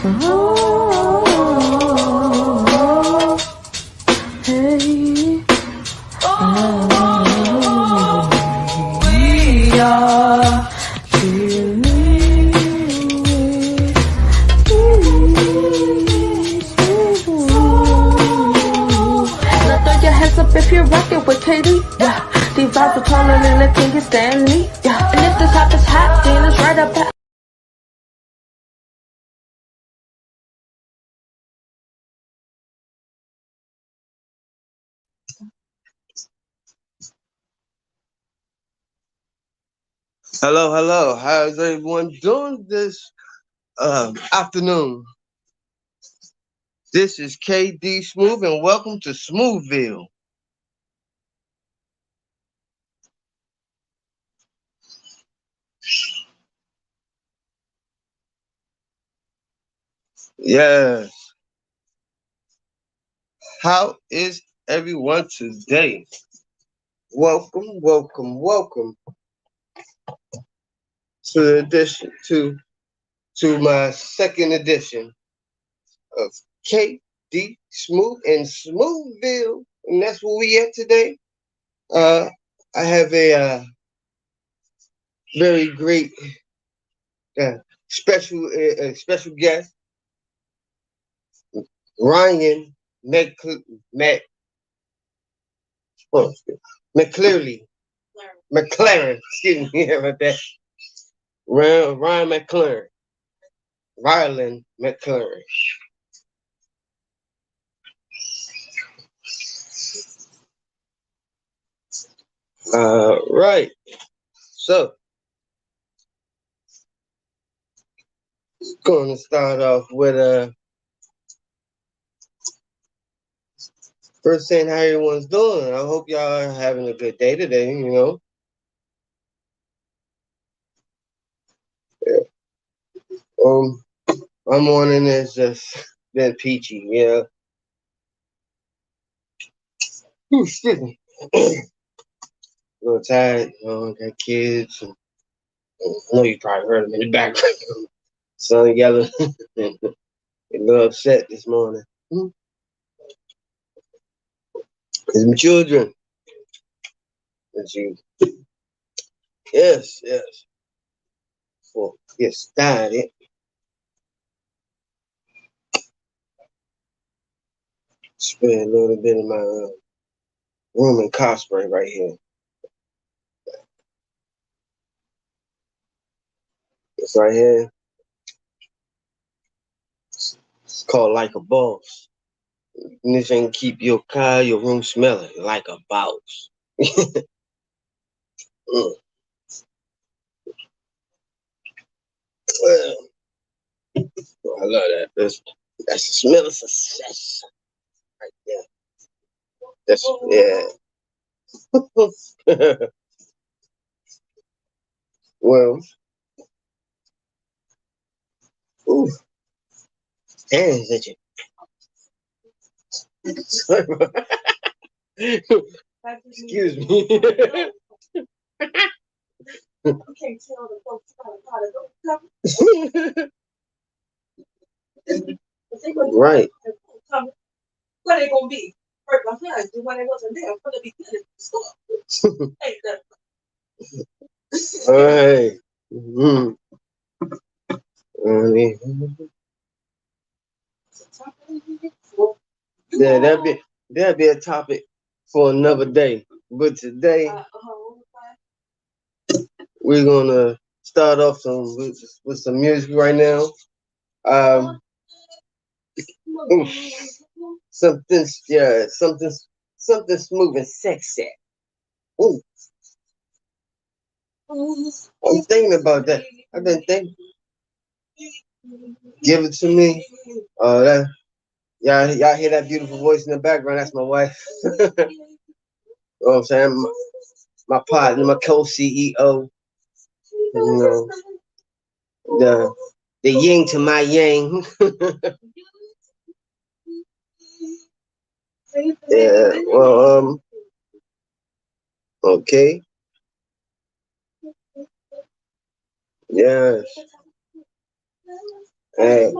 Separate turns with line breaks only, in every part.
Oh, hey. We are now throw your hands up if you're rocking with KD. Yeah, these vibes are taller than the king is Stanley. Yeah, and if this hop is hot, then it's right up at.
Hello, hello. How's everyone doing this afternoon? This is KD-Smoove and welcome to Smooveville. Yes. How is everyone today? Welcome, welcome, welcome to the edition to my second edition of KD-Smoove and Smooveville. And that's where we at today. I have a very great special guest, Rylan McClearly. McLaren, excuse me about that. Ryan McLaren. Rylan Mclaren. Right. So, going to start off with first saying how everyone's doing. I hope y'all are having a good day today, you know. Yeah. My morning has just been peachy, yeah. Excuse me. A little tired, you know, got kids. And I know you probably heard them in the background. Son yelling. A little upset this morning. It's my children. As you, yes. For get started. Spray a little bit of my room and car spray right here. It's right here. It's called Like a Boss. And this ain't keep your car, your room smelling like a boss. Well, I love that. That's the smell of success right there. That's yeah. Well, ooh, hands at you. Excuse me. I can't tell the folks how to go. Right. What they gonna be? Hurt my hands when they wasn't there. I'm gonna be good at the store. Ain't that? All right. Mm-hmm. Yeah, that'd be a topic for another day. But today we're gonna start off with some music right now. Something smooth and sexy. Ooh, I'm thinking about that. I've been thinking. Give it to me. That y'all hear that beautiful voice in the background? That's my wife. You know what I'm saying? My partner, my co-CEO. You know, the yin to my yang. Yeah. Well, okay. Yes. Hey.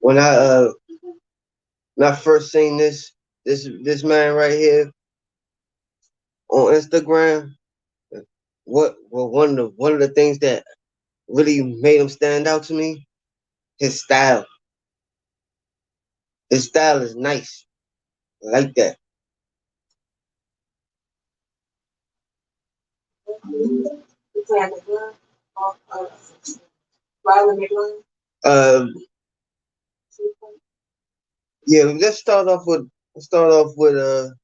when I first seen this man right here on Instagram, one of the things that really made him stand out to me, his style. His style is nice. I like that.
Rylan Mclaren.
Uh, yeah. Let's start off with a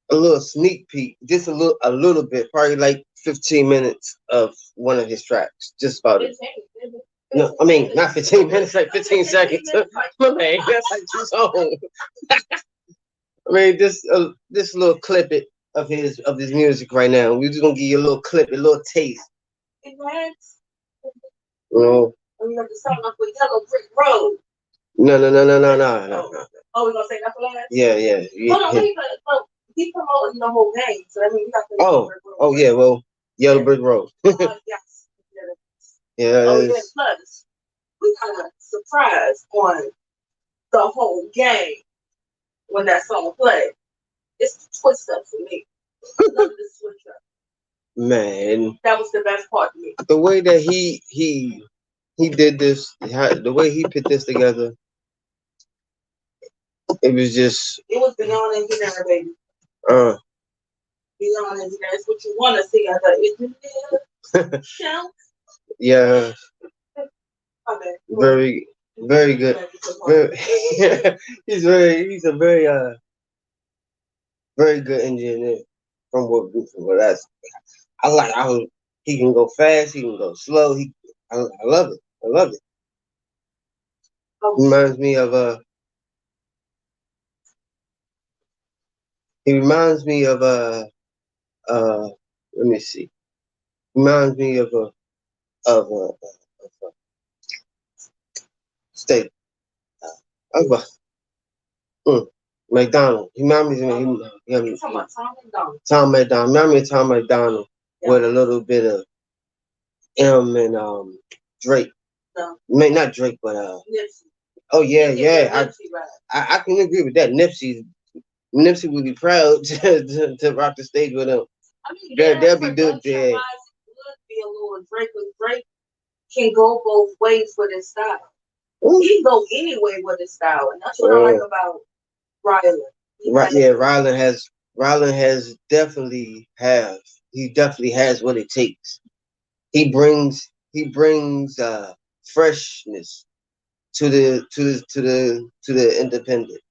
little sneak peek, just a little bit, probably like 15 minutes of one of his tracks, just about it. No, I mean not 15 minutes, like 15 seconds. My man, that's like 2 songs. I mean, this little clip it of his music right now. We're just gonna give you a little clip, a little taste. You know.
We got to start off with Yellow Brick Road.
No.
Oh, we're gonna say that for last?
Yeah.
Hold on, wait, but he promoting the whole game, so I mean we got to
yeah, well, Yellow Brick Road.
Yes.
Yeah.
Oh yeah, plus we got a surprise on the whole game when that song played. It's the twist up for me. I love the switch up.
Man,
that was the best part to me.
The way that he did this, the way he put this together, it was just.
It was beyond engineering, baby. Beyond engineering. It's what you want to see as an engineer.
Yeah. Very good. He's a very good engineer from what he can go fast, he can go slow. I love it. I love it. Reminds me of let me see. Reminds me of steak. McDonald. He reminds me of Tom McDonald. Remember me Tom McDonald with a little bit of M and Drake. No. Not Drake, but Nipsey. Oh yeah. I can agree with that. Nipsey would be proud to rock the stage with him.
I mean, they'll be good there. It would be a little Drake, but Drake can go both ways with his style. Ooh. He can go any way with his style, and that's what I like about Rylan.
Rylan has definitely has what it takes. He brings freshness to the independent,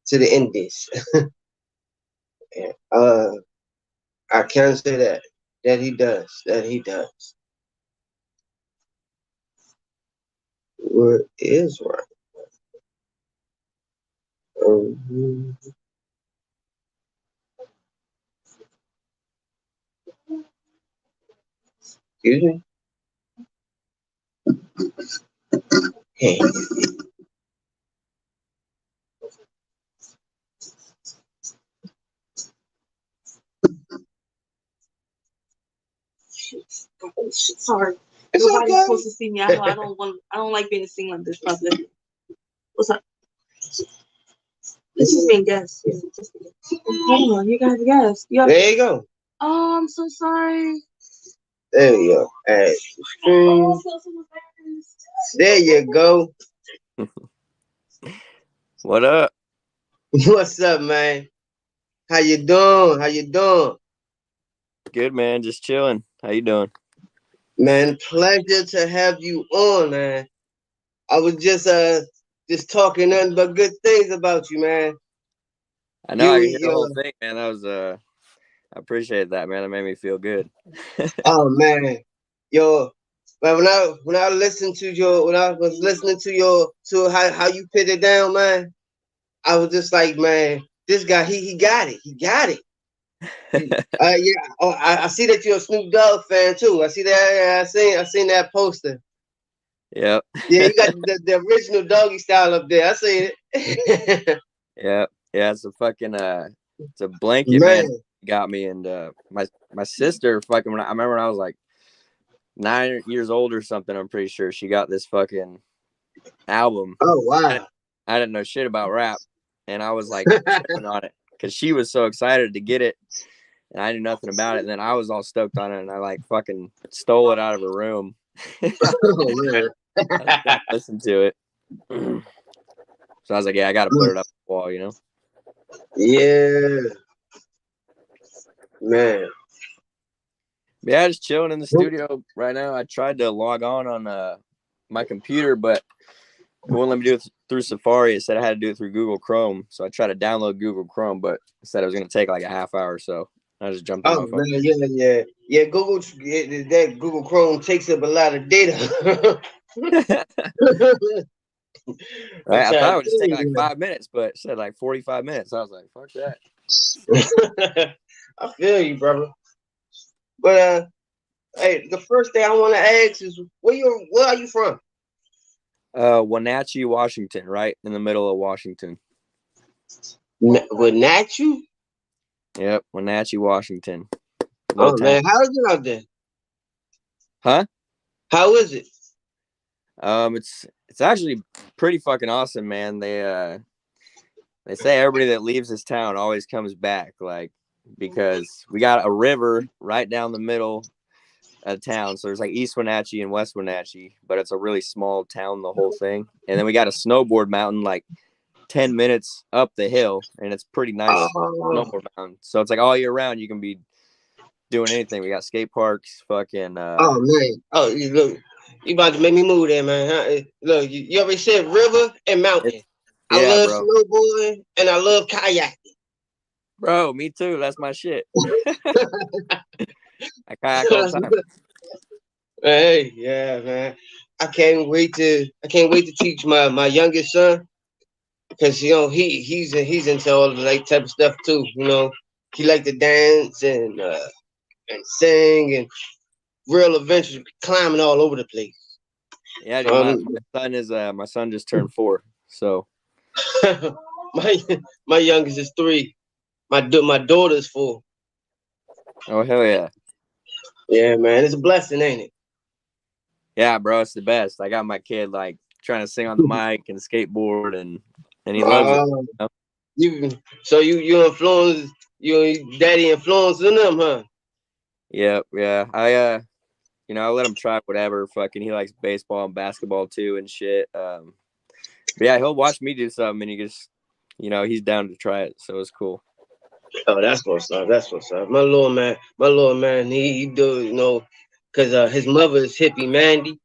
to the indies. I can say that he does. Where is Rylan? Excuse me. Hey.
Oh, shit, sorry. Nobody's supposed to see me. I don't like being seen like this public. What's up? This is being guest. Hold on, you guys guess.
There you go.
Oh, I'm so sorry.
There you go. Add screen. There you go.
What up?
What's up, man? How you doing?
Good, man. Just chilling. How you doing?
Man, pleasure to have you on, man. I was just talking nothing but good things about you, man.
I know. I hear the whole thing, man. That was I appreciate that, man. That made me feel good.
Oh man, yo, man, when I listened to how you put it down, man, I was just like, man, this guy, he got it. Yeah. Oh, I see that you're a Snoop Dogg fan too. I see that. Yeah, I seen that poster.
Yep.
Yeah, you got the original doggy style up there. I see it.
Yeah. It's a fucking it's a blanket, man. Got me, and my sister fucking. I remember when I was like 9 years old or something. I'm pretty sure she got this fucking album.
Oh wow.
I didn't know shit about rap, and I was like tripping on it because she was so excited to get it, and I knew nothing about it. And then I was all stoked on it, and I like fucking stole it out of her room.
Oh man.
I listened to it. So I was like, yeah, I got to put it up on the wall, you know?
Yeah. Man.
Yeah, just chilling in the studio right now. I tried to log on my computer, but it wouldn't let me do it through Safari. It said I had to do it through Google Chrome. So I tried to download Google Chrome, but it said it was going to take like a half hour. So I just jumped on my phone.
Man, yeah. That Google Chrome takes up a lot of data.
Right? I thought it would just take like 5 minutes, but it said like 45 minutes. I was like, fuck
that. I feel you, brother. But hey, the first thing I want to ask is where are you from?
Wenatchee, Washington, right in the middle of Washington.
Wenatchee?
Yep, Wenatchee, Washington.
Oh man, how is it out there?
Huh?
How is it?
It's actually pretty fucking awesome, man. They say everybody that leaves this town always comes back, like, because we got a river right down the middle of town. So there's like East Wenatchee and West Wenatchee, but it's a really small town, the whole thing. And then we got a snowboard mountain like 10 minutes up the hill, and it's pretty nice snowboard mountain. So it's like all year round you can be doing anything. We got skate parks, fucking
oh man. Oh, look, you about to make me move there, man. Huh? Look, you already said river and mountain. I love snowboarding and I love kayaking.
Bro, me too. That's my shit. I kayak all the time.
Hey, yeah, man. I can't wait to teach my youngest son, because he's into all the like type of stuff too. You know, he like to dance and sing and real adventure, climbing all over the place.
Yeah, dude, my son just turned 4, so
my youngest is 3. My daughter's 4.
Oh hell yeah.
Yeah, man, it's a blessing, ain't it?
Yeah, bro, it's the best. I got my kid like trying to sing on the mic and skateboard, and he loves it.
You influence your daddy influencing them, huh?
Yep, yeah. I let him try whatever. Fucking, he likes baseball and basketball too and shit. But yeah, he'll watch me do something, and he just, he's down to try it. So it's cool.
Oh, that's what's up. That's what's up. My little man, he do, because his mother is hippie Mandy,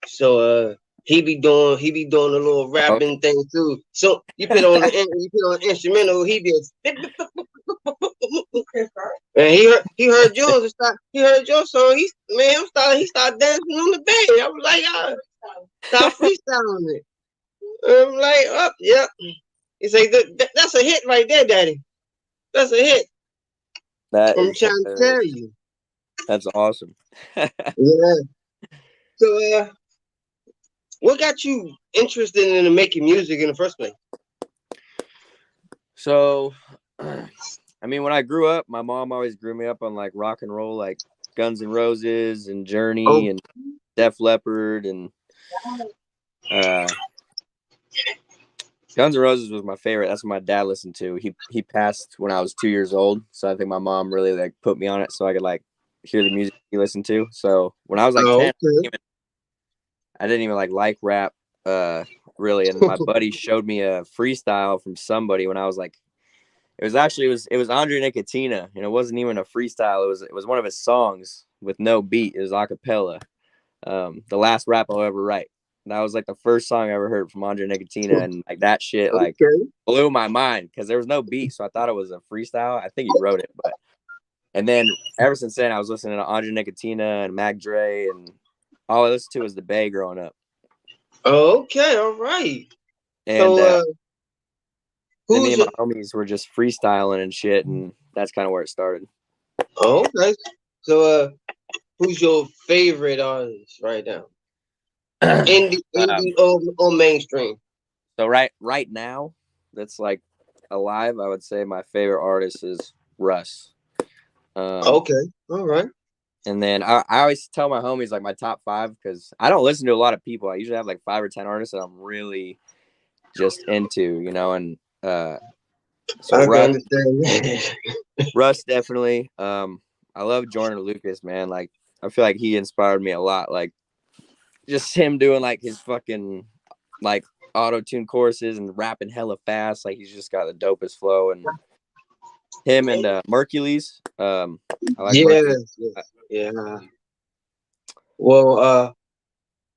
so he be doing a little rapping thing too. So you put on the instrumental, he did. And he heard yours and he heard your song. He started dancing on the bed. I was like, start freestyling it. I'm like, oh, yeah. He's like, that's a hit right there, Daddy. That's a hit. I'm trying to tell you.
That's awesome.
Yeah. So, what got you interested in making music in the first place?
So, I mean, when I grew up, my mom always grew me up on like rock and roll, like Guns N' Roses and Journey and Def Leppard, and Guns N' Roses was my favorite. That's what my dad listened to. He passed when I was 2 years old, so I think my mom really like put me on it so I could like hear the music he listened to. So when I was like 10, I didn't even like rap really, and my buddy showed me a freestyle from somebody when I was like, it was Andre Nicotina, and it wasn't even a freestyle. It was one of his songs with no beat. It was a cappella. The last rap I'll ever write. That was like the first song I ever heard from Andre Nicotina, and like that shit like blew my mind because there was no beat, so I thought it was a freestyle. I think he wrote it, and then ever since then I was listening to Andre Nicotina and Mac Dre, and all I listened to was the Bay growing up.
Okay, all right.
And so, then me and my homies were just freestyling and shit, and that's kind of where it started.
Oh, okay. So who's your favorite artist right now? Indie or mainstream?
So right now, that's like alive, I would say my favorite artist is Russ.
Okay, all right.
And then I always tell my homies like my top 5 because I don't listen to a lot of people. I usually have like 5 or 10 artists that I'm really just into, you know. And so
I can understand that.
Russ definitely. I love Jordan Lucas, man. Like I feel like he inspired me a lot. Like just him doing like his fucking like auto-tune choruses and rapping hella fast. Like he's just got the dopest flow. And him and Mercules. I like Mercules.
Yeah. Well,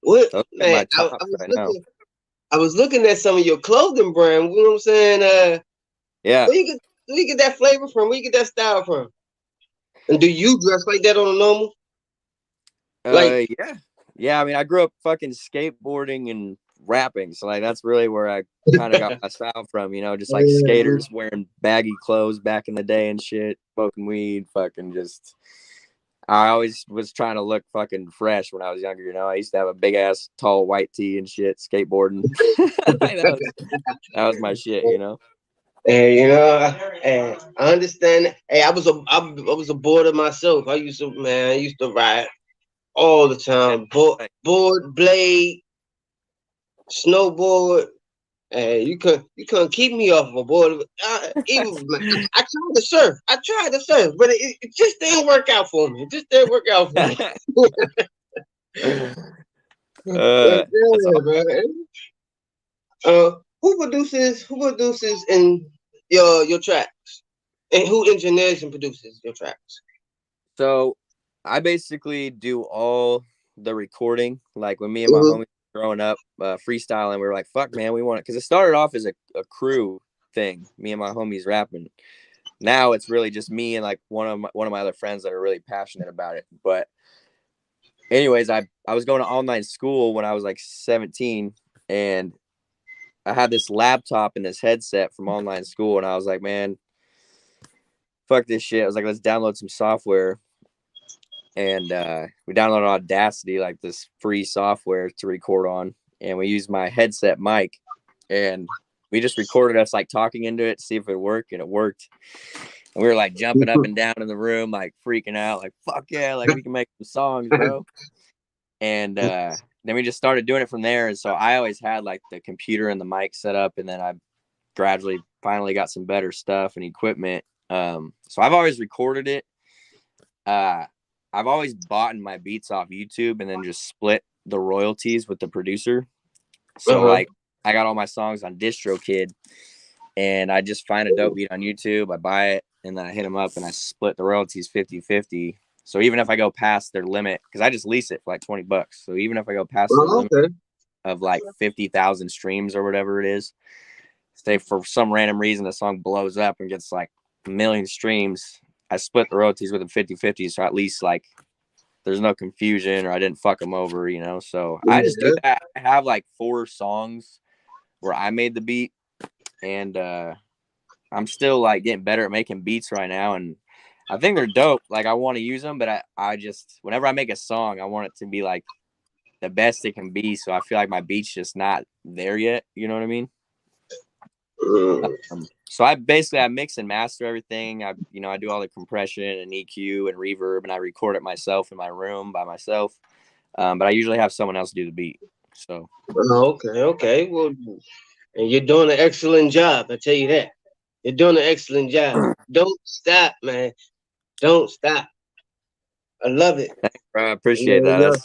what
Those are
man?
my top right now.
I was looking at some of your clothing brand. You know what I'm saying?
Yeah.
Where you get that flavor from? Where you get that style from? And do you dress like that on a normal?
Yeah. I mean, I grew up fucking skateboarding and rapping, so like that's really where I kind of got my style from. You know, just like skaters wearing baggy clothes back in the day and shit, smoking weed, fucking just. I always was trying to look fucking fresh when I was younger. You know, I used to have a big ass tall white tee and shit, skateboarding. that was my shit. You know.
And you know, I understand. Hey, I was a boarder myself. I used to ride all the time. Board, blade, snowboard. And you couldn't keep me off of a board. Even I tried to surf. But it just didn't work out for me. It just didn't work out for me. Who produces in your tracks? And who engineers and produces your tracks?
So I basically do all the recording. Like when me and my homies were growing up, freestyling, we were like, fuck man, we want it. Cause it started off as a crew thing, me and my homies rapping. Now it's really just me and like one of my other friends that are really passionate about it. But anyways, I was going to online school when I was like 17, and I had this laptop and this headset from online school, and I was like, man, fuck this shit. I was like, let's download some software. And we downloaded Audacity, like this free software to record on. And we used my headset mic, and we just recorded us like talking into it to see if it would work, and it worked. And we were like jumping up and down in the room, like freaking out, like fuck yeah, like we can make some songs, bro. And then we just started doing it from there. And so I always had like the computer and the mic set up, and then I gradually finally got some better stuff and equipment. So I've always recorded it. I've always bought my beats off YouTube and then just split the royalties with the producer. So like I got all my songs on DistroKid, and I just find a dope beat on YouTube. I buy it, and then I hit them up and I split the royalties 50-50. So even if I go past their limit, because I just lease it for like $20. So even if I go past their limit of like 50,000 streams or whatever it is, say for some random reason the song blows up and gets like a million streams, I split the royalties with them 50-50. So at least like there's no confusion, or I didn't fuck them over, you know? So I just do that. I have like 4 songs where I made the beat, and I'm still like getting better at making beats right now. And I think they're dope. Like I want to use them, but I just, whenever I make a song, I want it to be like the best it can be. So I feel like my beat's just not there yet. You know what I mean? So I mix and master everything. I do all the compression and EQ and reverb, and I record it myself in my room by myself. But I usually have someone else do the beat. So
okay. Well, and you're doing an excellent job. I tell you that. You're doing an excellent job. Don't stop, man. Don't stop. I love it.
I appreciate that.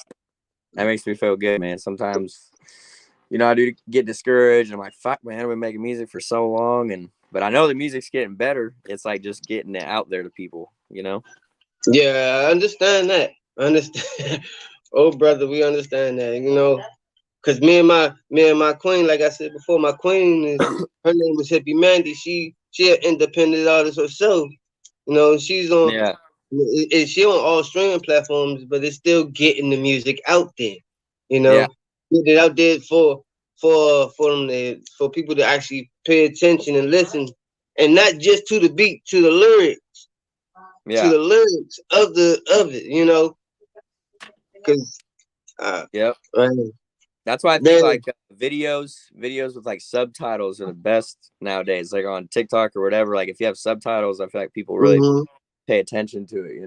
That makes me feel good, man. Sometimes, I do get discouraged. I'm like, fuck, man, I've been making music for so long, but I know the music's getting better. It's like just getting it out there to people, you know?
Yeah, I understand that. I understand. Oh, brother, we understand that, because me and my queen, like I said before, my queen her name is Hippie Mandy. She an independent artist herself. She's on she on all streaming platforms, but it's still getting the music out there. Get it out there for people to actually pay attention and listen, and not just to the beat, to the lyrics, to the lyrics of it. Because
that's why I think like videos with like subtitles are the best nowadays. Like on TikTok or whatever. Like if you have subtitles, I feel like people really pay attention to it.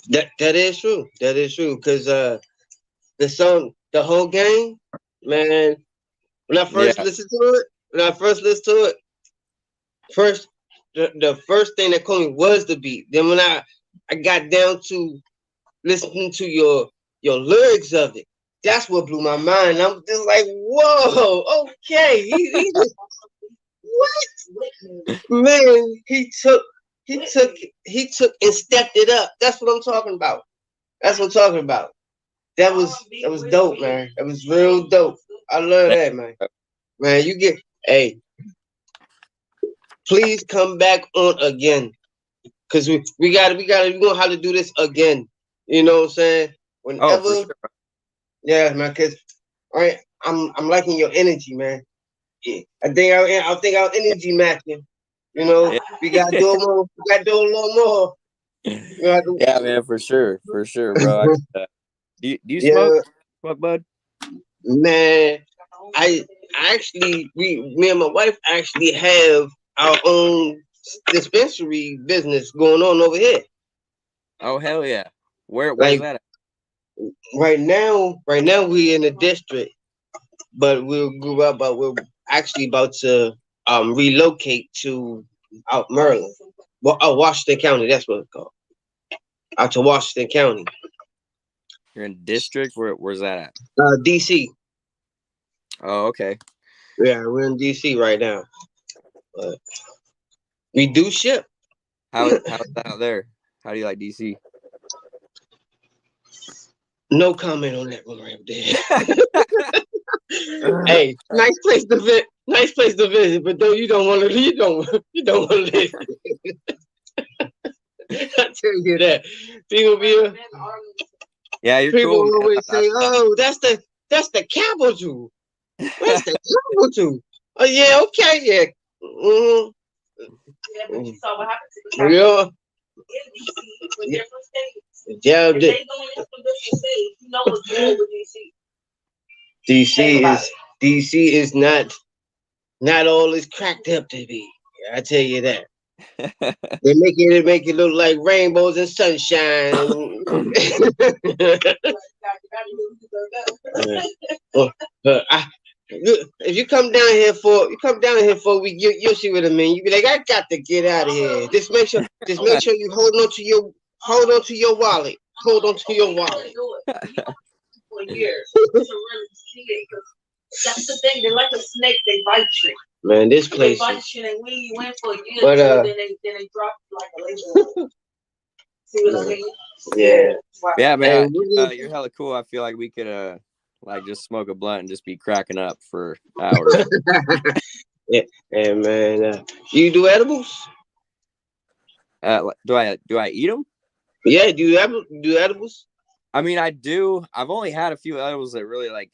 That is true. That is true. Cause the song, the whole game, man. When I first
Yeah.
listened to it, first the first thing that caught me was the beat. Then when I got down to listening to your lyrics of it, that's what blew my mind. I'm just like, whoa, okay, he just what man? He took and stepped it up. That's what I'm talking about. That's what I'm talking about. That was dope, man. That was real dope. I love that, man. Man, you get hey, please come back on again. Cause we gonna have to do this again. You know what I'm saying?
Oh, for
Whenever,
sure.
yeah, man. Cause all right, I'm liking your energy, man. Yeah. I think our energy matching. You know,
Yeah.
we gotta do more. We gotta do a little more. We gotta do-
Yeah, man, for sure, bro. Do you smoke?
yeah,
Smoke, bud?
man. I me and my wife actually have our own dispensary business going on over here.
Oh, hell yeah. Where's
Like
that at?
right now we in the district, but we're actually about to relocate to out Maryland. Well, Washington County, that's what it's called. Out to Washington County.
You're in district? Where's that at?
DC.
Oh, okay.
Yeah, we're in DC right now. But we do ship.
How's that out there? How do you like DC?
No comment on that one right there. Hey, nice place to visit. Nice place to visit, but though you don't want to. You don't want to live. I tell you that.
Yeah, you're
People
cool, man.
always say, "Oh, that's the capital. That's the capital." Oh yeah, okay, yeah. Mm-hmm.
Yeah, but you saw what happened to the
Yeah.
in DC with different states.
Yeah,
If they going in from different states, you know what's going with DC.
DC is not all it's cracked up to be. I tell you that. They make it look like rainbows and sunshine. If you come down here for a week, you'll see what I mean. You be like, I got to get out of here. Just make sure you hold on to your wallet. Hold on to your wallet.
For years to really see it, because that's the thing. They're like a snake. They bite you.
Man, this place.
They bite you and when you win for years, then they drop you like a label. See what I mean?
Yeah.
Wow.
Yeah, man.
Hey,
You're hella cool. I feel like we could like just smoke a blunt and just be cracking up for hours.
Yeah, and man, you do edibles?
Do I eat them?
Yeah, do you do edibles?
I mean, I do. I've only had a few edibles that really like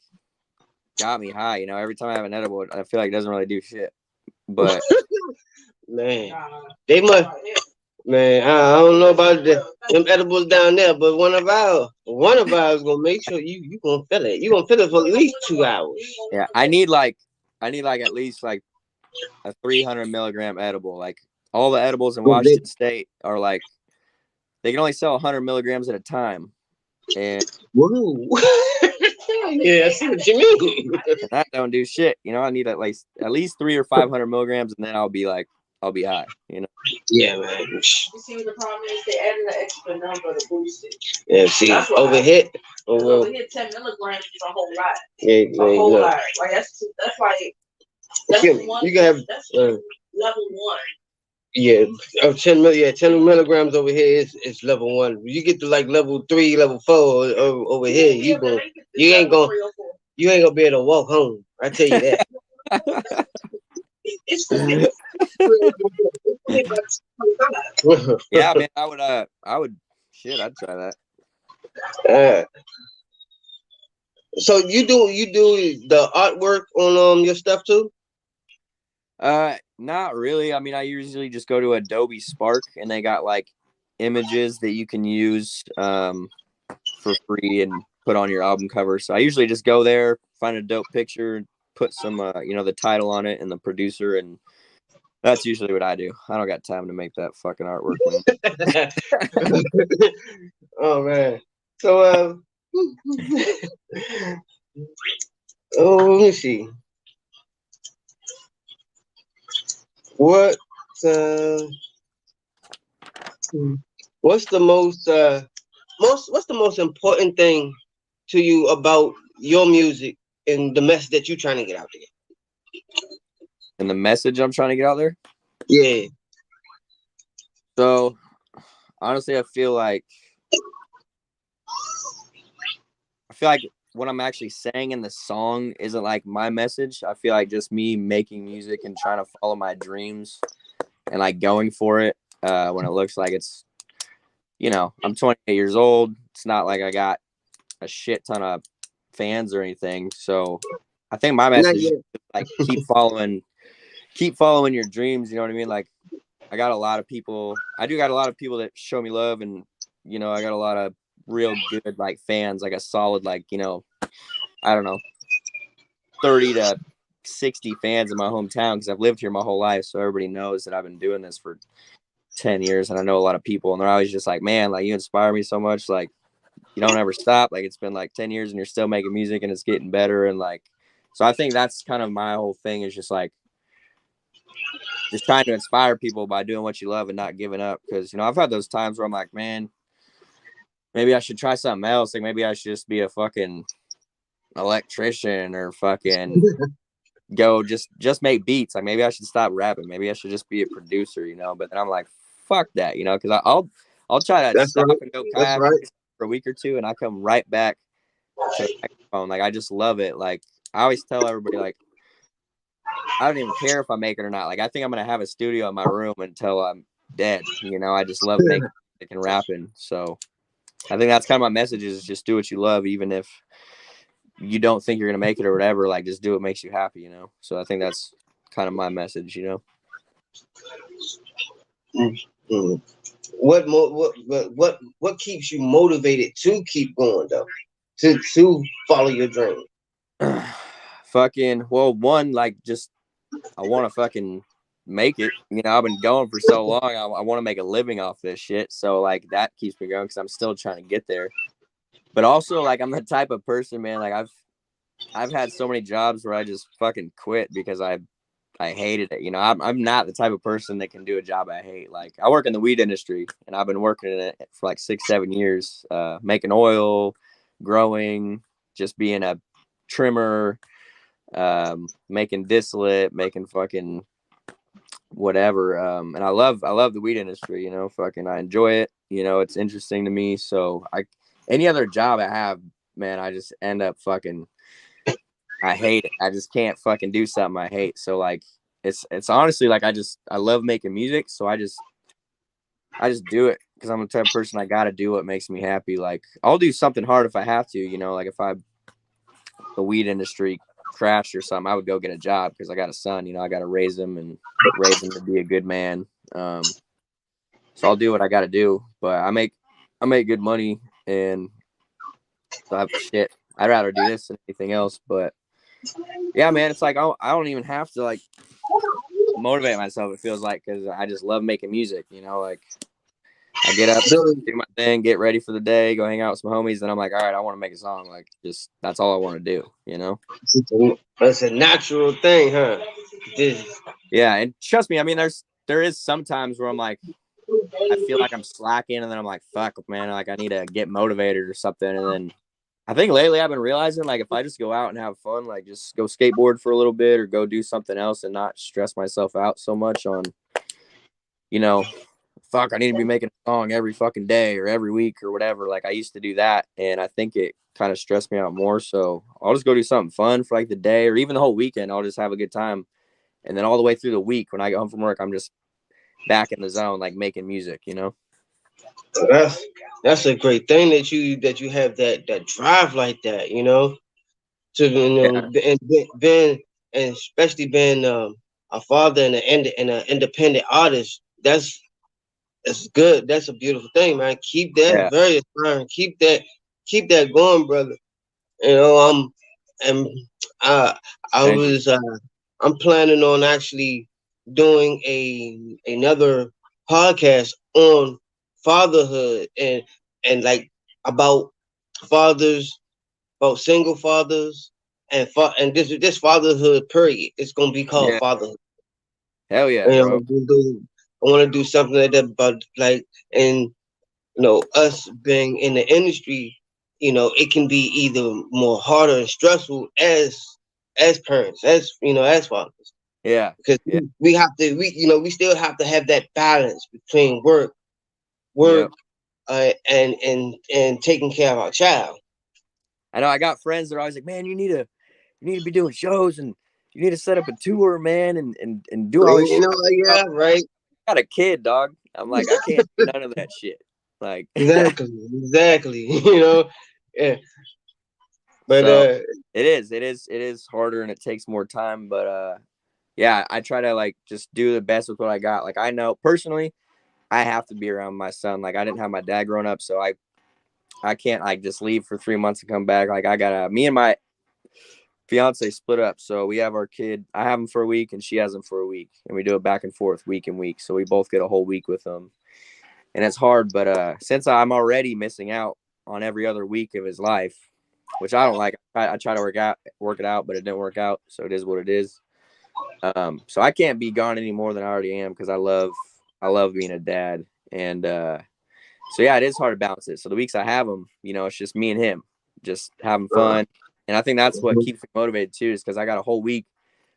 got me high. You know, every time I have an edible, I feel like it doesn't really do shit. But
man, they must. Man, I don't know about them edibles down there, but one of ours gonna make sure you gonna feel it. You gonna feel it for at least 2 hours.
yeah, I need like at least like a 300 milligram edible. Like all the edibles in Washington State are like they can only sell 100 milligrams at a time, and
whoa. Yeah, I see what you mean.
that don't do shit. You know, I need at least 300 or 500 milligrams, and then I'll be high. You know.
Yeah, man.
You see what the problem is? They added an extra number to boost it.
Yeah, see, overhit.
Over here, 10 milligrams is a whole lot.
Yeah,
a whole lot. Like that's like one.
You can have
level one.
Yeah, 10 milligrams over here is level 1. You get to like level 3, level 4 over here, you ain't gonna be able to walk home. I tell you that.
Yeah, man, I would shit, I'd try
that. So you do the artwork on your stuff too?
Not really. I mean, I usually just go to Adobe Spark and they got like images that you can use for free and put on your album cover. So I usually just go there, find a dope picture, put some the title on it and the producer, and that's usually what I do. I don't got time to make that fucking artwork, man.
Oh man. So let me see. What uh what's the what's the most important thing to you about your music and the message that you're trying to get out there?
And the message I'm trying to get out there.
Yeah.
So honestly, I feel like what I'm actually saying in the song isn't like my message. I feel like just me making music and trying to follow my dreams and like going for it when it looks like it's, I'm 28 years old. It's not like I got a shit ton of fans or anything. So I think my
Not
message
yet.
is like keep following your dreams. You know what I mean? Like I got a lot of people. I do got a lot of people that show me love, and I got a lot of real good like fans, like a solid like I don't know 30 to 60 fans in my hometown because I've lived here my whole life, so everybody knows that I've been doing this for 10 years, and I know a lot of people, and they're always just like, man, like you inspire me so much, like you don't ever stop, like it's been like 10 years and you're still making music and it's getting better. And like, so I think that's kind of my whole thing, is just like just trying to inspire people by doing what you love and not giving up. Because I've had those times where I'm like, man, maybe I should try something else. Like maybe I should just be a fucking electrician or fucking go just make beats. Like maybe I should stop rapping. Maybe I should just be a producer, But then I'm like, fuck that, because I'll try to
That's
stop
right.
and go
That's
kayak
right.
for a week or two, and I come right back to the microphone. Like I just love it. Like I always tell everybody, like I don't even care if I make it or not. Like I think I'm gonna have a studio in my room until I'm dead. I just love making music and rapping. So I think that's kind of my message, is just do what you love, even if you don't think you're gonna make it or whatever. Like just do what makes you happy. So I think that's kind of my message.
Mm-hmm. What keeps you motivated to keep going though? To follow your dream?
Fucking well, one, like just I want to fucking make it. I've been going for so long. I want to make a living off this shit. So like that keeps me going because I'm still trying to get there. But also like I'm the type of person, man. Like I've had so many jobs where I just fucking quit because I hated it. I'm not the type of person that can do a job I hate. Like I work in the weed industry, and I've been working in it for like 6-7 years, making oil, growing, just being a trimmer, making distillate, making fucking whatever. And I love the weed industry, fucking I enjoy it. It's interesting to me. So any other job I have, man, I just end up fucking, I hate it. I just can't fucking do something I hate. So like it's honestly like I love making music, so I just do it because I'm the type of person I gotta do what makes me happy. Like I'll do something hard if I have to, like if the weed industry crashed or something, I would go get a job because I got a son, I got to raise him and raise him to be a good man. So I'll do what I got to do, but I make good money, and so shit, I'd rather do this than anything else. But yeah, man, it's like I don't even have to like motivate myself. It feels like, because I just love making music. Like I get up, do my thing, get ready for the day, go hang out with some homies, and I'm like, all right, I want to make a song. Like just that's all I want to do.
It's a natural thing, huh?
Yeah, and trust me, I mean, there is some times where I'm like, I feel like I'm slacking, and then I'm like, fuck, man, like I need to get motivated or something. And then I think lately I've been realizing, like, if I just go out and have fun, like just go skateboard for a little bit or go do something else and not stress myself out so much on, fuck, I need to be making a song every fucking day or every week or whatever. Like I used to do that, and I think it kind of stressed me out more. So I'll just go do something fun for like the day or even the whole weekend. I'll just have a good time. And then all the way through the week, when I get home from work, I'm just back in the zone, like making music,
That's a great thing that you have that drive like that, to
Yeah.
and especially being a father and an independent artist. That's good. That's a beautiful thing, man. Keep that
Yeah.
very inspiring. Keep that going, brother. And I
Thank you.
was I'm planning on actually doing another podcast on fatherhood and and like about fathers, about single fathers, and this fatherhood period. It's gonna be called
Yeah.
fatherhood.
Hell yeah,
And
bro.
I want to do something like that, but like, and us being in the industry, it can be either more harder and stressful as parents, as fathers,
Yeah.
because
Yeah.
we have to, we still have to have that balance between work,
Yep.
and taking care of our child.
I know I got friends that are always like, man, you need to be doing shows and you need to set up a tour, man, and do all this shit.
Yeah, right.
I got a kid, dog. I'm like, I can't do none of that shit. Like
Exactly. Yeah. But
so it is harder and it takes more time, but yeah, I try to like just do the best with what I got. Like I know personally I have to be around my son. Like I didn't have my dad growing up, so I can't like just leave for 3 months and come back. Like I gotta me and my fiance split up, so we have our kid. I have him for a week and she has him for a week, and we do it back and forth week and week, so we both get a whole week with him. And it's hard, but since I'm already missing out on every other week of his life, which I don't like, I try to work it out, but it didn't work out, so it is what it is. So I can't be gone any more than I already am, because I love being a dad. And so yeah, it is hard to balance it. So the weeks I have him, it's just me and him just having fun. And I think that's what keeps me motivated too, is because I got a whole week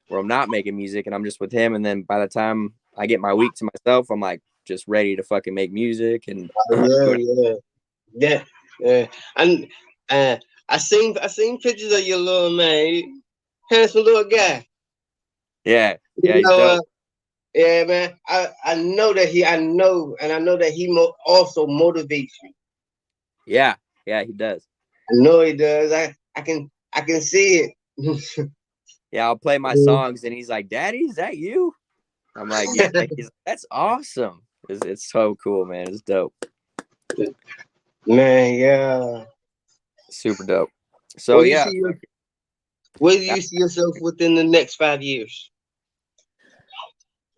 where I'm not making music and I'm just with him. And then by the time I get my week to myself, I'm like just ready to fucking make music and
Yeah. And I seen pictures of your little man, handsome little guy.
yeah,
You
he's
know,
dope.
yeah, man. I know that he also motivates you.
Yeah, he does.
I know he does. I can see it.
Yeah, I'll play my songs and he's like, "Daddy, is that you?" I'm like, "Yeah." He's like, "That's awesome." It's so cool, man. It's dope.
Man, yeah.
Super dope. So
Where do you
yeah,
see where do you see yourself within the next 5 years?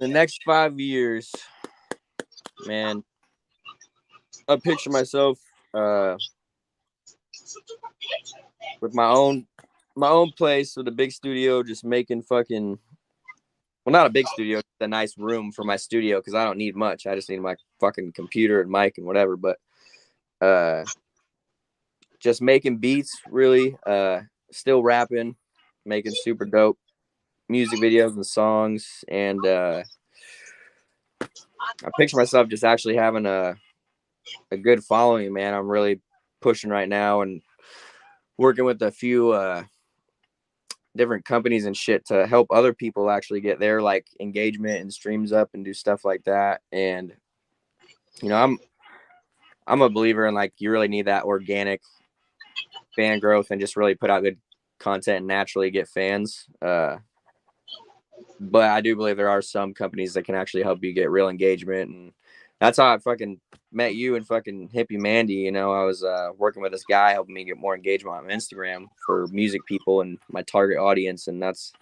the next 5 years, man, I picture myself with my own place with a big studio, just making fucking, well, not a big studio, just a nice room for my studio, because I don't need much. I just need my fucking computer and mic and whatever. But just making beats, really, still rapping, making super dope music videos and songs. And I picture myself just actually having a good following, man. I'm really pushing right now and working with a few different companies and shit to help other people actually get their like engagement and streams up and do stuff like that. And I'm a believer in like you really need that organic fan growth and just really put out good content and naturally get fans. But I do believe there are some companies that can actually help you get real engagement, and that's how I fucking met you and fucking Hippie Mandy. I was working with this guy helping me get more engagement on Instagram for music people and my target audience, and that's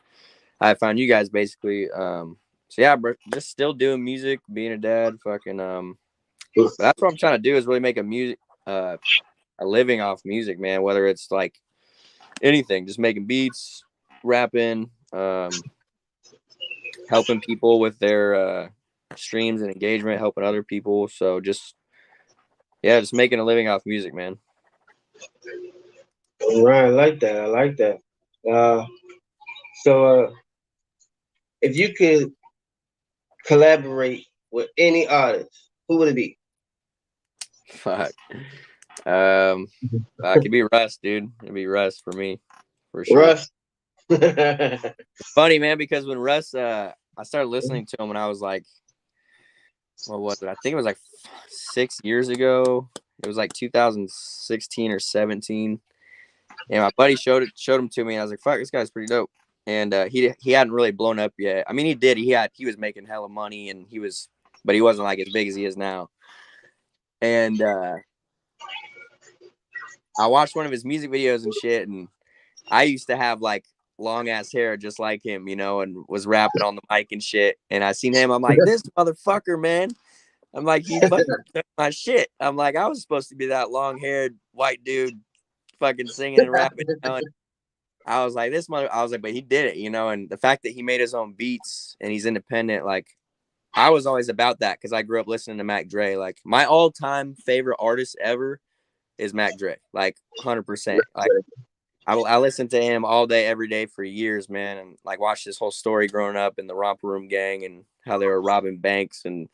how I found you guys basically. So yeah, bro, just still doing music, being a dad, fucking but that's what I'm trying to do, is really make a living off music, man. Whether it's like anything, just making beats, rapping, helping people with their streams and engagement, helping other people. So just making a living off music, man.
Right, I like that. I like that. So if you could collaborate with any artist, who would it be?
Fuck. It could be Russ, dude. It'd be Russ for me, for sure.
Russ.
Funny, man, because when Russ, I started listening to him when I was like, what was it? I think it was like 6 years ago. It was like 2016 or 17. And my buddy showed him to me, and I was like, "Fuck, this guy's pretty dope." And he hadn't really blown up yet. I mean, he did. He was making hella money, and but he wasn't like as big as he is now. And I watched one of his music videos and shit, and I used to have like long ass hair just like him, and was rapping on the mic and shit. And I seen him, I'm like, this motherfucker, man. I'm like, he fucking took my shit. I'm like, I was supposed to be that long-haired white dude fucking singing and rapping. You know? And I was like, but he did it, you know, and the fact that he made his own beats and he's independent, like, I was always about that because I grew up listening to Mac Dre. Like, my all-time favorite artist ever is Mac Dre, like 100%. Like, I listened to him all day, every day for years, man, and like watched his whole story growing up in the Romper Room gang and how they were robbing banks and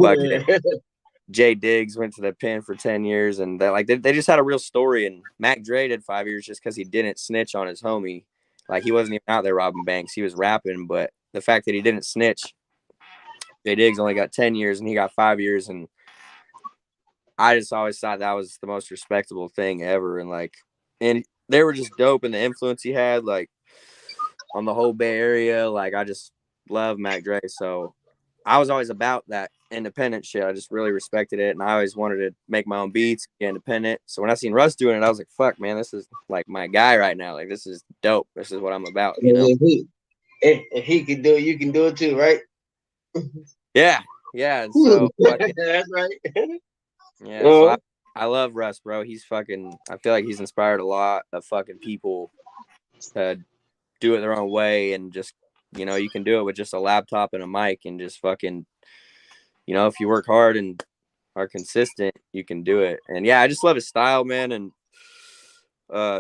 fucking Jay Diggs went to the pen for 10 years, and that, like, they just had a real story. And Mac Dre did 5 years just because he didn't snitch on his homie. Like, he wasn't even out there robbing banks; he was rapping. But the fact that he didn't snitch, Jay Diggs only got 10 years and he got 5 years, and I just always thought that was the most respectable thing ever. And like, and they were just dope, and the influence he had, like, on the whole Bay Area. Like, I just love Mac Dre, so I was always about that independent shit. I just really respected it, and I always wanted to make my own beats, be independent. So when I seen Russ doing it, I was like, "Fuck, man, this is like my guy right now. Like, this is dope. This is what I'm about." You know?
If he can do it, you can do it too, right?
Yeah. And so
that's right.
Yeah, so I love Russ, bro. He's fucking. I feel like he's inspired a lot of fucking people to do it their own way, and just, you know, you can do it with just a laptop and a mic, and just fucking, you know, if you work hard and are consistent, you can do it. And yeah, I just love his style, man. And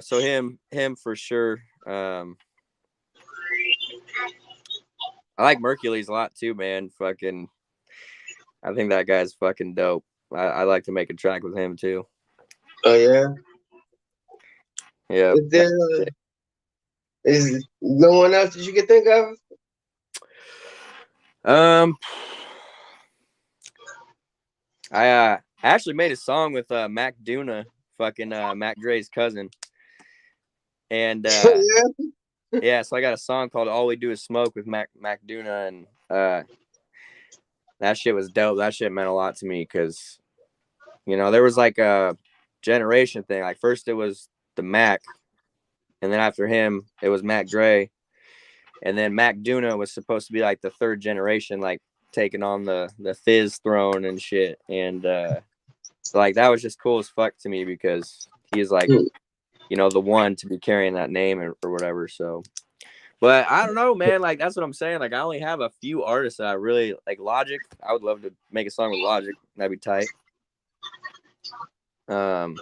so him for sure. I like Mercules a lot too, man. Fucking, I think that guy's fucking dope. I like to make a track with him too.
Oh yeah.
Yeah.
Is no one else that you can think of?
I actually made a song with Mac Duna, fucking Mac Dre's cousin. And yeah, so I got a song called "All We Do Is Smoke" with Mac Duna, and that shit was dope. That shit meant a lot to me because, you know, there was like a generation thing. Like, first it was the Mac, and then after him it was Mac Dre, and then Mac Duna was supposed to be like the third generation, like taking on the Fizz throne and shit. And so, like, that was just cool as fuck to me because he's like, you know, the one to be carrying that name or whatever. So, but I don't know, man. Like, that's what I'm saying. Like, I only have a few artists that I really like. Logic, I would love to make a song with Logic. That'd be tight. I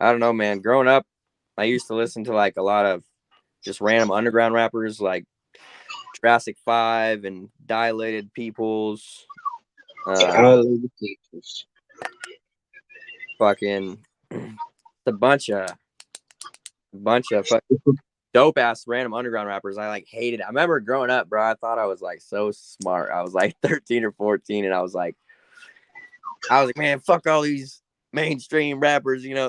don't know, man. Growing up, I used to listen to like a lot of just random underground rappers like Jurassic 5 and Dilated Peoples. Fucking a bunch of fucking dope ass random underground rappers. I like hated it. I remember growing up, bro, I thought I was like so smart. I was like 13 or 14, and I was like, man, fuck all these mainstream rappers, you know.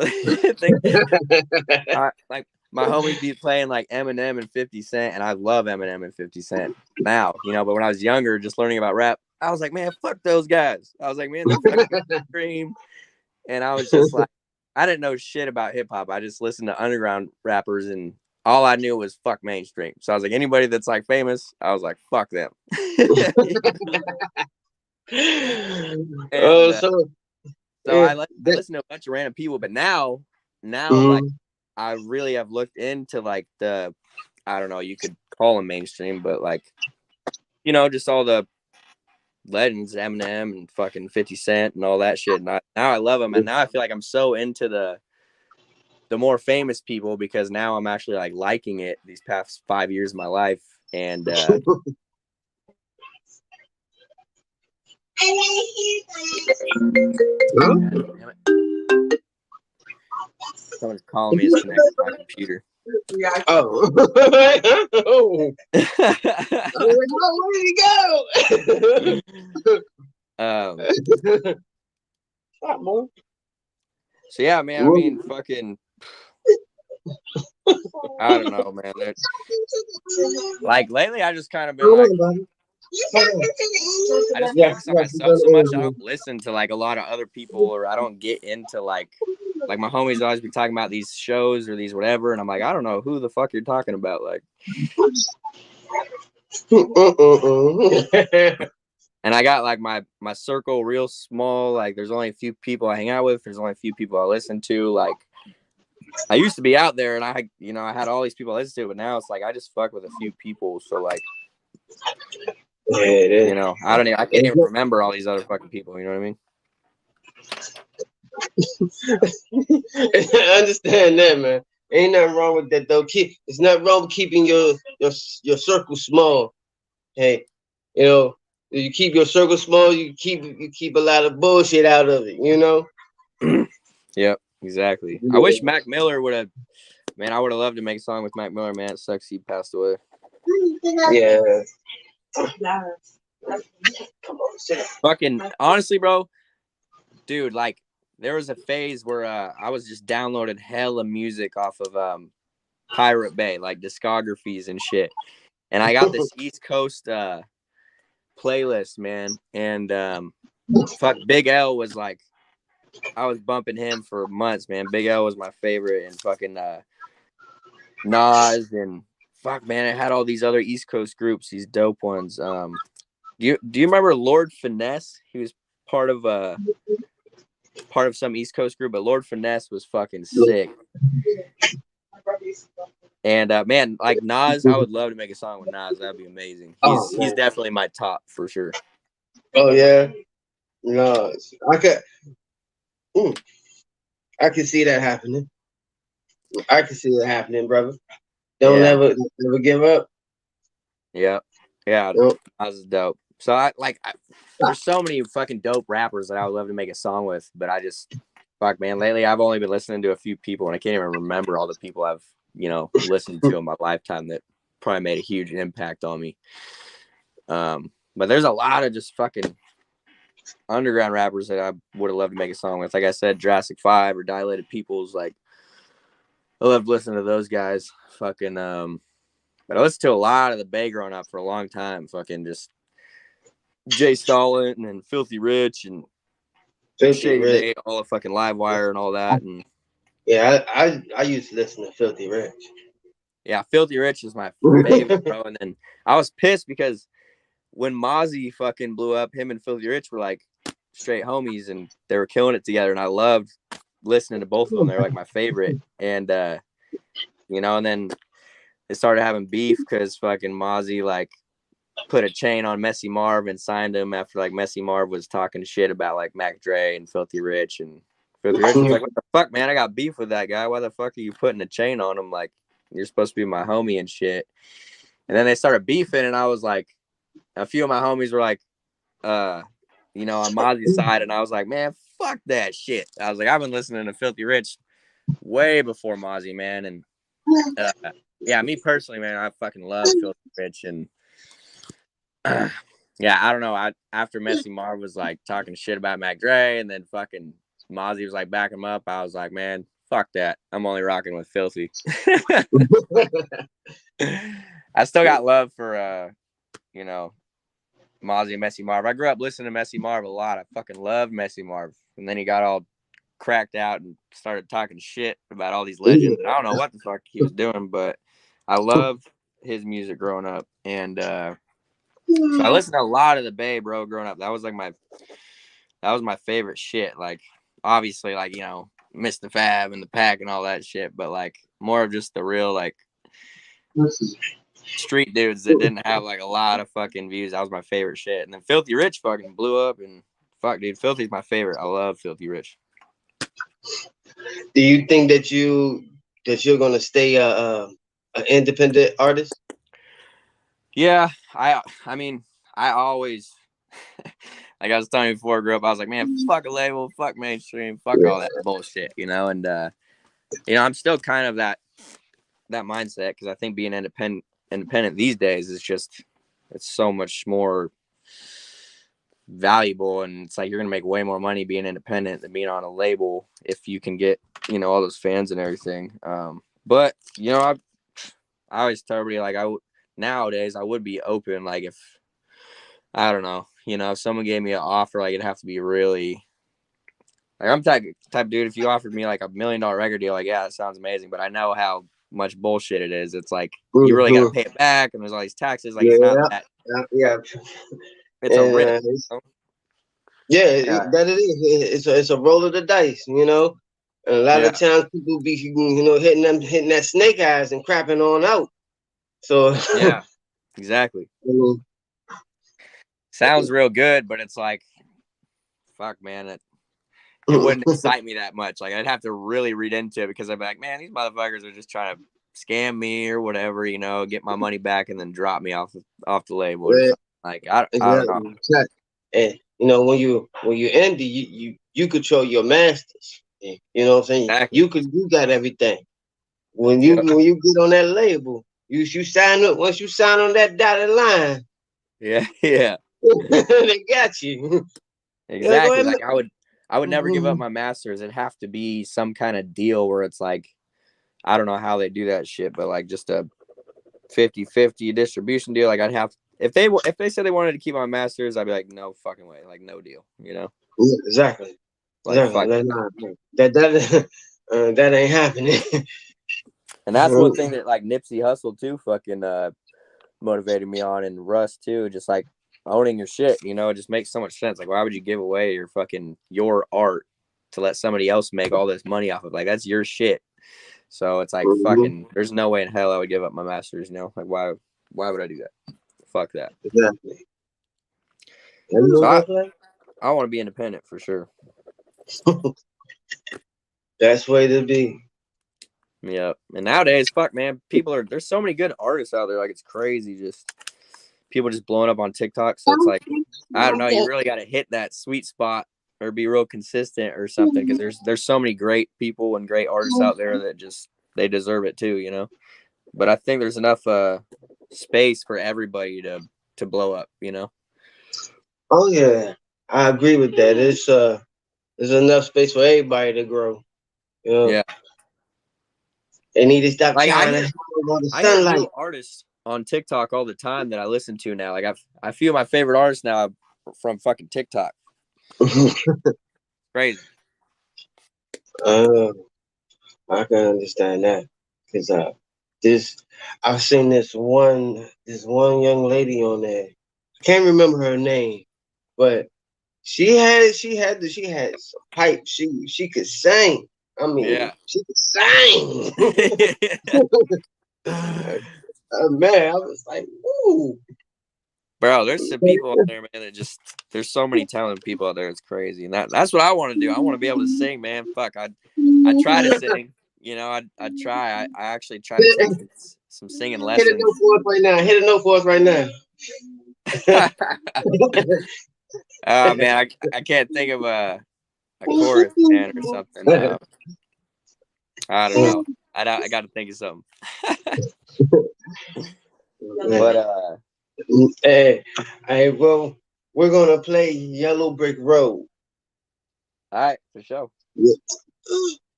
Like, my homies be playing like Eminem and 50 Cent, and I love Eminem and 50 Cent now, you know. But when I was younger, just learning about rap, I was like, man, fuck those guys. I was like, man, they're fucking mainstream. And I was just like, I didn't know shit about hip hop. I just listened to underground rappers, and all I knew was fuck mainstream. So I was like, anybody that's like famous, I was like, fuck them. And, so I listen to a bunch of random people, but now like, I really have looked into like the, I don't know, you could call them mainstream, but like, you know, just all the legends, Eminem and fucking 50 Cent and all that shit. And now I love them, and now I feel like I'm so into the more famous people because now I'm actually like liking it these past 5 years of my life. And someone's calling me. It's connected to my computer.
Oh. Where did he go?
So yeah, man, I mean, fucking, I don't know, man. Like, lately I just kind of been like, I just focus on myself so much. I don't listen to like a lot of other people, or I don't get into like my homies always be talking about these shows or these whatever, and I'm like, I don't know who the fuck you're talking about. Like, And I got like my circle real small. Like there's only a few people I hang out with. There's only a few people I listen to. Like I used to be out there and I had all these people I listen to, but now it's like I just fuck with a few people. So like,
Yeah, it is.
I can't even remember all these other fucking people. You know what I mean?
I understand that, man. Ain't nothing wrong with that though. It's not wrong with keeping your circle small. Hey, you keep your circle small, you keep a lot of bullshit out of it,
Yep, exactly. I wish Mac Miller would have. Man, I would have loved to make a song with Mac Miller. Man, it sucks he passed away.
Yeah.
Fucking honestly, bro, dude, like there was a phase where I was just downloading hella music off of Pirate Bay, like discographies and shit. And I got this East Coast playlist, man. And fuck, Big L was like, I was bumping him for months, man. Big L was my favorite, and fucking Nas and fuck, man, it had all these other East Coast groups, these dope ones. Do you remember Lord Finesse? He was part of some East Coast group, but Lord Finesse was fucking sick. And man, like Nas, I would love to make a song with Nas. That'd be amazing. He's definitely my top for sure.
Oh yeah, no, I could see that happening. I can see that happening, brother. Don't never give up.
Yeah, Nas is dope. So there's so many fucking dope rappers that I would love to make a song with, but I just fuck, man. Lately, I've only been listening to a few people, and I can't even remember all the people I've listened to in my lifetime that probably made a huge impact on me. But there's a lot of just fucking underground rappers that I would have loved to make a song with. Like I said, Jurassic 5 or Dilated Peoples. Like I loved listening to those guys. Fucking but I listened to a lot of the Bay growing up for a long time. Fucking just Jay Stalin and Filthy Rich and Shady Day, all the fucking Livewire and all that. And
yeah, I used to listen to Filthy Rich.
Yeah, Filthy Rich is my favorite, bro. And then I was pissed because when Mozzie fucking blew up, him and Filthy Rich were like straight homies and they were killing it together. And I loved listening to both of them. They're like my favorite. And, and then they started having beef because fucking Mozzie like put a chain on Messy Marv and signed him after like Messy Marv was talking shit about like Mac Dre and Filthy Rich. And Filthy Rich was like, what the fuck, man? I got beef with that guy. Why the fuck are you putting a chain on him? Like, you're supposed to be my homie and shit. And then they started beefing, and I was like, a few of my homies were like, on Mozzie's side, and I was like, man, fuck that shit. I was like, I've been listening to Filthy Rich way before Mozzie, man. And yeah, me personally, man, I fucking love Filthy Rich. And yeah, I don't know. After Messy Marv was like talking shit about Mac Dre, and then fucking Mozzie was like backing him up, I was like, man, fuck that. I'm only rocking with Filthy. I still got love for, Mozzie and Messy Marv. I grew up listening to Messy Marv a lot. I fucking loved Messy Marv. And then he got all cracked out and started talking shit about all these legends. I don't know what the fuck he was doing, but I loved his music growing up. And so I listened to a lot of the Bay, bro, growing up. That was my favorite shit. Like, obviously, like, Mr. Fab and the Pack and all that shit, but like more of just the real like street dudes that didn't have like a lot of fucking views. That was my favorite shit. And then Filthy Rich fucking blew up, and fuck, dude, Filthy's my favorite. I love Filthy Rich.
Do you think that you're gonna stay an independent artist?
Yeah, I mean, I always like I was telling you before I grew up, I was like, man, fuck a label, fuck mainstream, fuck all that bullshit, and I'm still kind of that mindset, because I think being independent these days is just, it's so much more valuable, and it's like you're gonna make way more money being independent than being on a label if you can get all those fans and everything. But I always tell everybody, like, nowadays I would be open, like, if I don't know, if someone gave me an offer, like, it'd have to be really, like, I'm type of dude, if you offered me like $1 million record deal, like, yeah, that sounds amazing, but I know how much bullshit it is. It's like you really gotta pay it back, and there's all these taxes. Like, it's not that.
Yeah.
It's a risk.
Yeah, that it is. It's a roll of the dice, you know. And a lot of times people be, hitting that snake eyes and crapping on out. So
yeah, exactly. Sounds real good, but it's like, fuck, man, it wouldn't excite me that much. Like, I'd have to really read into it because I'd be like, man, these motherfuckers are just trying to scam me or whatever, you know, get my money back and then drop me off the label. Yeah. Like, I don't know.
And when you indie, you control your masters. You know what I'm saying?
Exactly.
You got everything. When you get on that label, you sign up. Once you sign on that dotted line,
yeah,
they got you.
Exactly. Like I would never give up my masters. It'd have to be some kind of deal where it's like, I don't know how they do that shit, but like just a 50-50 distribution deal. Like I'd have, if they said they wanted to keep my masters, I'd be like, no fucking way, like no deal, you know?
Yeah, exactly.
Like
exactly. That ain't happening.
And that's one thing that like Nipsey Hussle too fucking motivated me on, and Russ too, just like owning your shit, you know. It just makes so much sense. Like, why would you give away your art to let somebody else make all this money off of? Like, that's your shit. So it's like fucking, there's no way in hell I would give up my masters, you know? Like, why would I do that? Fuck that.
Exactly.
So I want to be independent for sure.
That's the way to be.
Yeah. And nowadays, fuck, man, there's so many good artists out there. Like, it's crazy. Just people just blowing up on TikTok. So it's like, I don't know, you really got to hit that sweet spot or be real consistent or something, because there's so many great people and great artists out there that just, they deserve it too, you know. But I think there's enough space for everybody to blow up, you know.
Oh yeah, I agree with that. There's enough space for everybody to grow. You know?
Yeah.
They need to stop
like,
trying to
I hear new artists on TikTok all the time that I listen to now. Like I feel my favorite artists now from fucking TikTok. Crazy.
I can understand that, because I've seen this one young lady on there. I can't remember her name, but she had some pipe. She could sing. I mean, she could sing. Man, I was like, woo.
Bro, there's some people out there, man, there's so many talented people out there. It's crazy. And that's what I want to do. I want to be able to sing, man. Fuck, I try to sing. You know, I try. I actually try to take some singing lessons.
Hit a note for us right now. Hit a note for us right now.
Oh man, I can't think of a chorus, man, or something. I don't know. I got to think of something. But
hey, well, we're gonna play Yellow Brick Road.
All right, for sure.
Yeah.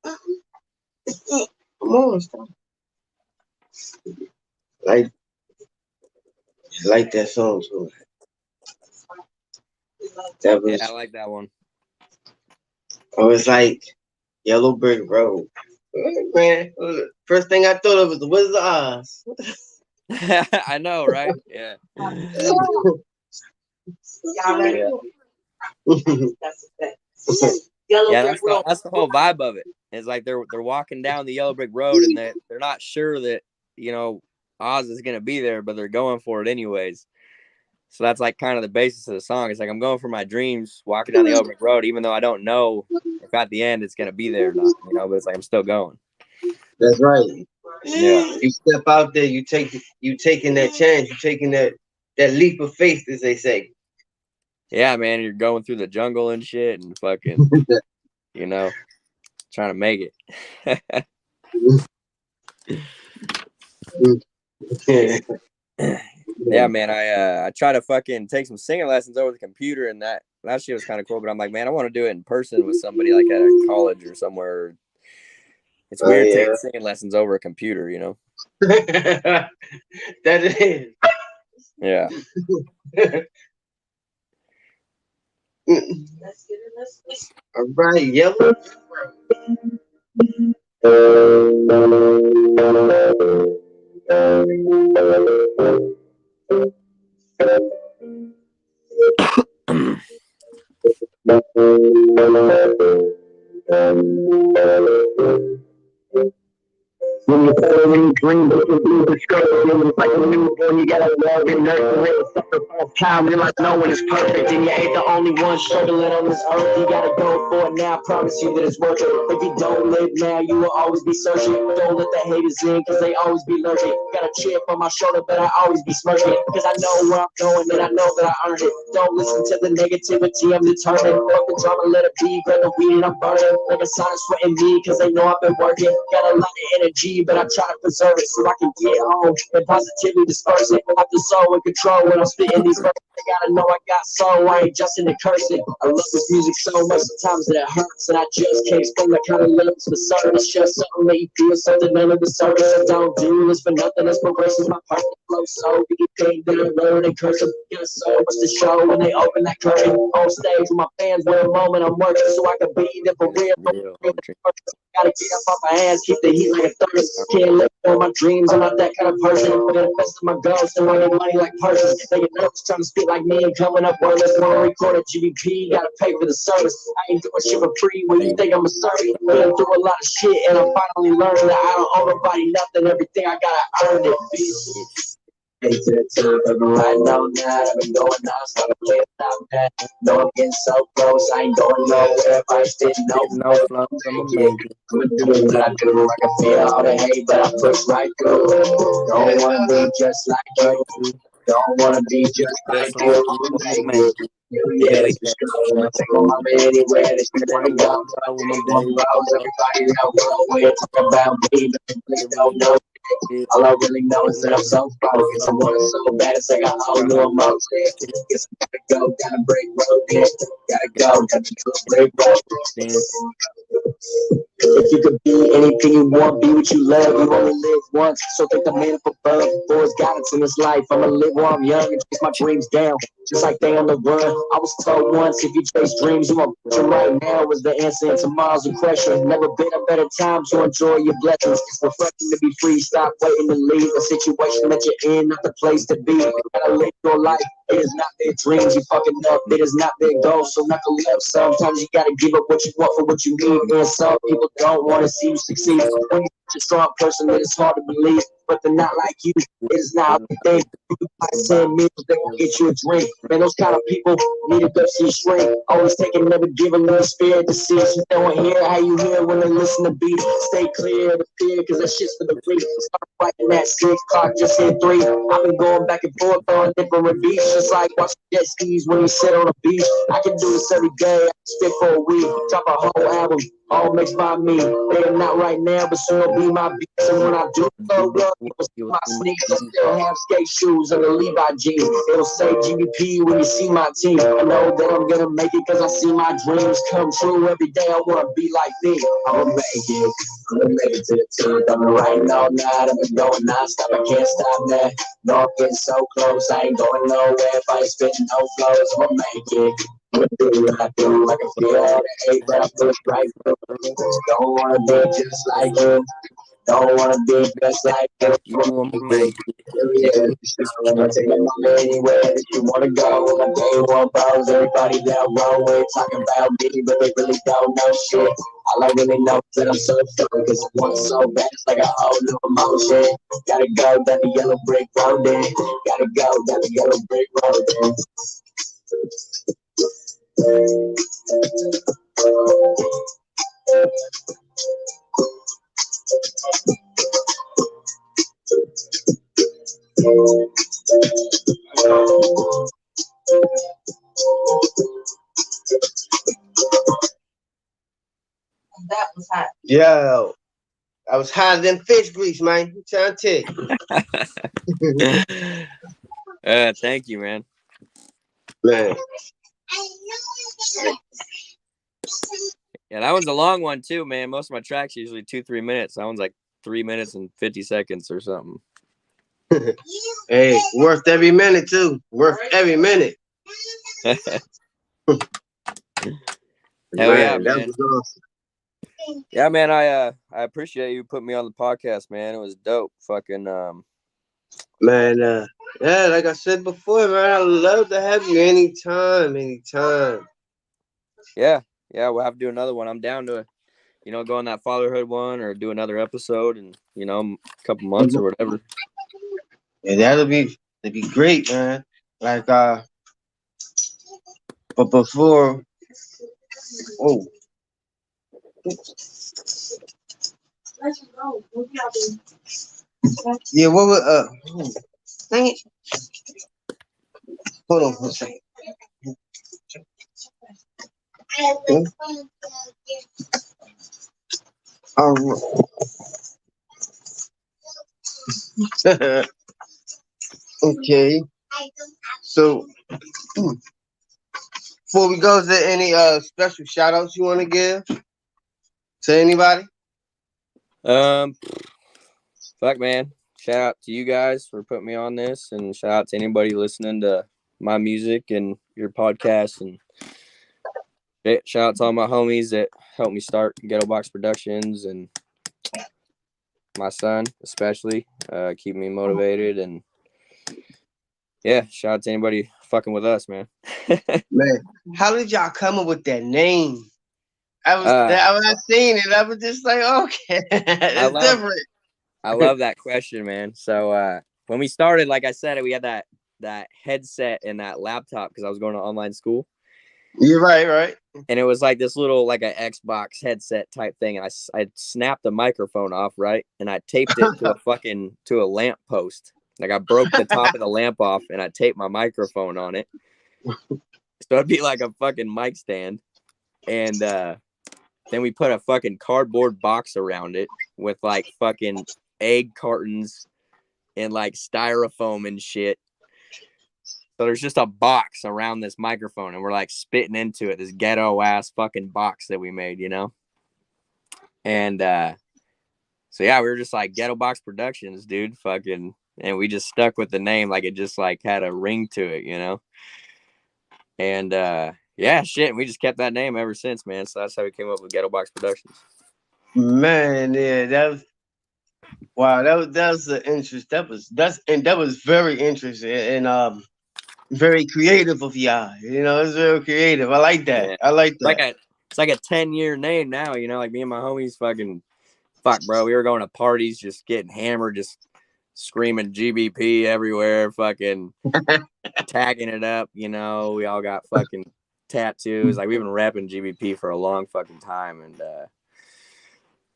Come on, stop. Like that song too. That was,
yeah, I like that one.
I was like Yellow Brick Road. Man, first thing I thought of was the Wizard of Oz.
I know, right? Yeah. Yeah, that's the whole vibe of it. It's like they're walking down the yellow brick road and they're not sure that, you know, Oz is gonna be there, but they're going for it anyways. So that's like kind of the basis of the song. It's like, I'm going for my dreams, walking down the yellow brick road, even though I don't know if at the end it's gonna be there or not, you know, but it's like I'm still going.
That's right.
Yeah.
You step out there, you taking that chance, you taking that leap of faith, as they say.
Yeah, man, you're going through the jungle and shit and fucking, you know, trying to make it. Yeah, man, I try to fucking take some singing lessons over the computer, and that shit was kind of cool, but I'm like, man, I want to do it in person with somebody, like at a college or somewhere. It's weird taking singing lessons over a computer, you know.
That is.
Yeah.
All right, Yellow.
When you're following dreams, it can be discouraging. Like a newborn, you gotta love and nurture it. Suffer for time, realize no one is perfect. And you ain't the only one struggling on this earth. You gotta go for it now, I promise you that it's worth it. If you don't live now, you will always be searching. Don't let the haters in, cause they always be lurking. Got a chip on my shoulder, but I always be smirking. Cause I know where I'm going and I know that I earned it. Don't listen to the negativity, I'm determined. Fuck the drama, let it be, grab the weed and I'm burning. Like a sign of sweating me, cause they know I've been working. Got a lot of energy, but I try to preserve it so I can get home and positively disperse it. I feel so in control when I'm spitting these verses. I gotta know I got soul, I ain't just into cursing. I love this music so much sometimes that it hurts, and I just can't explain the kind of love it's for certain. It's just something that you feel, something none of the service I don't do. It's for nothing, inspiration's my personal flow. So you can that I learn and curse them. Got so much to show when they open that curtain. On stage with my fans, where a moment I'm working so I can be there for real. Gotta get up off my ass, keep the heat like a thirst. Can't live on my dreams, I'm not that kind of person. Manifest my goals, and I get money like purses. They get nervous trying to speak like me and coming up wordless. Wanna record a GBP, gotta pay for the service. I ain't doing shit for free when you think I'm a servant. Been through a lot of shit, and I'm finally learning that I don't owe nobody nothing. Everything I gotta earn it, bitch. Hey, to the top, I've been riding all night. I've been going non-stop, I can't stop that. No, I'm getting so close, I ain't going nowhere. If I spit no flow, I'ma make it. I'ma do what I do, I can feel all the hate, but I push right through. Don't wanna be just like you. Don't wanna be just like you. I'ma make it. Yeah, they just go. Take my mama anywhere that she wanna go. Take one blows, everybody know what we're talking about. Me, but they really don't know. All I really know is that I'm so focused. I want it so bad, it's like a whole new emotion. Guess I gotta go, gotta break road, yeah. Gotta go, gotta break road. If you could be anything you want, be what you love. You only live once, so take the man up above. Boys guidance in this life. I'ma live while I'm young and chase my dreams down, just like they on the run. I was told once, if you chase dreams, you won't put right now is the answer into miles of pressure. Never been a better time to enjoy your blessings. It's refreshing to be free. Stop waiting to leave a situation that you're in, not the place to be. You gotta live your life. It is not their dreams you fucking up. It is not their goal, so knuckle up. Sometimes you gotta give up what you want for what you need. And some people don't want to see you succeed. When you're such a strong person, it is hard to believe. But they're not like you. It is not how they think. You buy 10 meals, they gon' get you a drink. Man, those kind of people need to go see a shrink. Always taking, never giving them the spirit to see it. You don't hear how you hear when they listen to beats. Stay clear of the fear, cause that shit's for the weak. Start fighting at 6 o'clock, just hit 3. I've been going back and forth on different beats, just like watching jet skis when you sit on a beach. I can do this every day. I can spit for a week, drop a whole album, all mixed by me. They are not right now, but soon will be my beats. And when I do go up, people see my sneakers. I still have skate shoes and the Levi jeans. It'll say GBP when you see my team. I know that I'm gonna make it cause I see my dreams come true. Every day I wanna be like me. I'ma make it. I'ma make it to the top. I've been writing all night. I've been going non-stop. I can't stop that. No, I'm getting so close. I ain't going nowhere if I ain't spitting no flows. I'ma make it. I'ma do what I do. I can feel all the hate, but I push right through. Don't wanna be just like you. Don't wanna be just like you.
You make it.
Yeah, I'm gonna take my mama anywhere that you wanna go. My day one bros, everybody that wrong with talking about me, but they really don't know shit. All I really know is that I'm so fun, cause I want it so bad, it's like a whole new emotion. Gotta go down the yellow brick road then. Gotta go down the yellow brick road then.
That was hot.
Yo, I was hotter than fish grease, man. I'm trying to tell you.
Thank you, man.
Man.
Yeah, that one's a long one too, man. Most of my tracks are usually 2-3 minutes. That one's like 3 minutes and 50 seconds or something.
Hey, worth every minute too. Worth every minute.
Hell yeah, man.
That was awesome.
Yeah, man. I appreciate you putting me on the podcast, man. It was dope. Fucking
man. Yeah, like I said before, man, I love to have you anytime, anytime.
Yeah, we'll have to do another one. I'm down to, go on that fatherhood one or do another episode in, a couple months or whatever.
Yeah, that'd be great, man. Like but before, oh, yeah, what would dang it, hold on for a second. Okay, so before we go, is there any special shout outs you want to give to anybody?
Fuck, man. Shout out to you guys for putting me on this, and shout out to anybody listening to my music and your podcast, and shout out to all my homies that helped me start Ghetto Box Productions, and my son especially, keep me motivated, and yeah, shout out to anybody fucking with us, man.
Man, how did y'all come up with that name? When I seen it, I was just like, okay, it's different.
I love that question, man. So when we started, like I said, we had that headset and that laptop because I was going to online school.
You're right.
And it was like this little, like an Xbox headset type thing. And I snapped the microphone off, right? And I taped it to a lamp post. Like I broke the top of the lamp off and I taped my microphone on it. So it'd be like a fucking mic stand. And then we put a fucking cardboard box around it with like fucking egg cartons and like styrofoam and shit. So there's just a box around this microphone and we're like spitting into it, this ghetto ass fucking box that we made, And so yeah, we were just like Ghetto Box Productions, dude, fucking, and we just stuck with the name, like it just like had a ring to it, And yeah, shit, and we just kept that name ever since, man. So that's how we came up with Ghetto Box Productions.
Man, yeah, that was the interest. That was very interesting and very creative of y'all. It's very creative. I like that.
Yeah.
I like that.
It's like a 10-year name now, like me and my homies fuck, bro. We were going to parties, just getting hammered, just screaming GBP everywhere, fucking tagging it up, we all got fucking tattoos. Like we've been rapping GBP for a long fucking time. And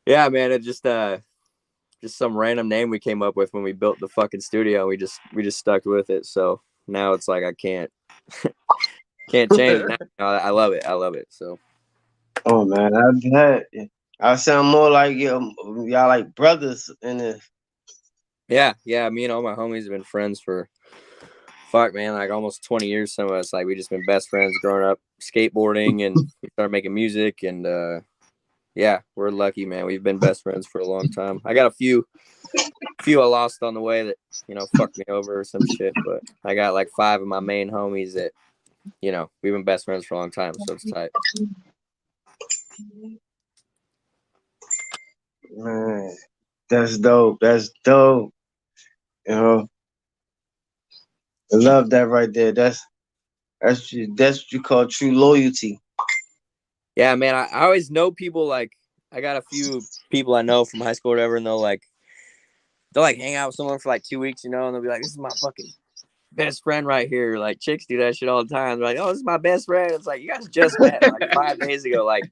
yeah, man, it just some random name we came up with when we built the fucking studio. We just stuck with it. So now it's like I can't change it now. I love it. So
oh man, I sound more like y'all like brothers in this.
Yeah, me and all my homies have been friends for fuck, man, like almost 20 years. Some of us, like, we just been best friends growing up skateboarding, and we started making music, and yeah, we're lucky, man. We've been best friends for a long time. I got a few I lost on the way that fucked me over or some shit, but I got like 5 of my main homies that we've been best friends for a long time, so it's tight.
Man, that's dope. I love that right there. That's what you call true loyalty.
Yeah, man. I always know people, like, I got a few people I know from high school or whatever, and they'll hang out with someone for like 2 weeks, and they'll be like, "This is my fucking best friend right here." Like, chicks do that shit all the time. They're like, "Oh, this is my best friend." It's like, you guys just met like 5 days ago. Like,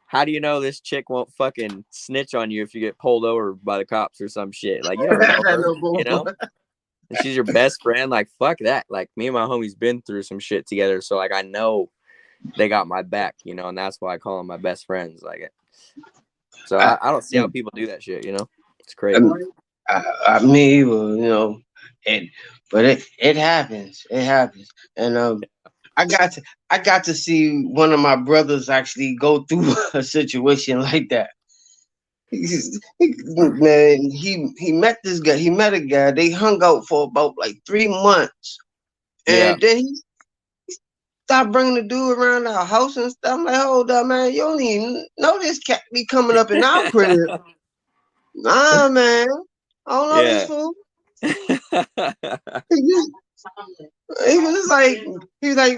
how do you know this chick won't fucking snitch on you if you get pulled over by the cops or some shit? Like, you don't know her, And she's your best friend. Like, fuck that. Like, me and my homies been through some shit together, so like I know they got my back, and that's why I call them my best friends. Like, so I don't see how people do that shit. It's crazy.
I mean, but it happens. It happens, and I got to see one of my brothers actually go through a situation like that. Man, he met this guy. He met a guy. They hung out for about like 3 months, and then he stopped bringing the dude around our house and stuff. I'm like, hold up, man, you don't even know this cat be coming up in our crib. Nah, man, I don't know this fool. He was like,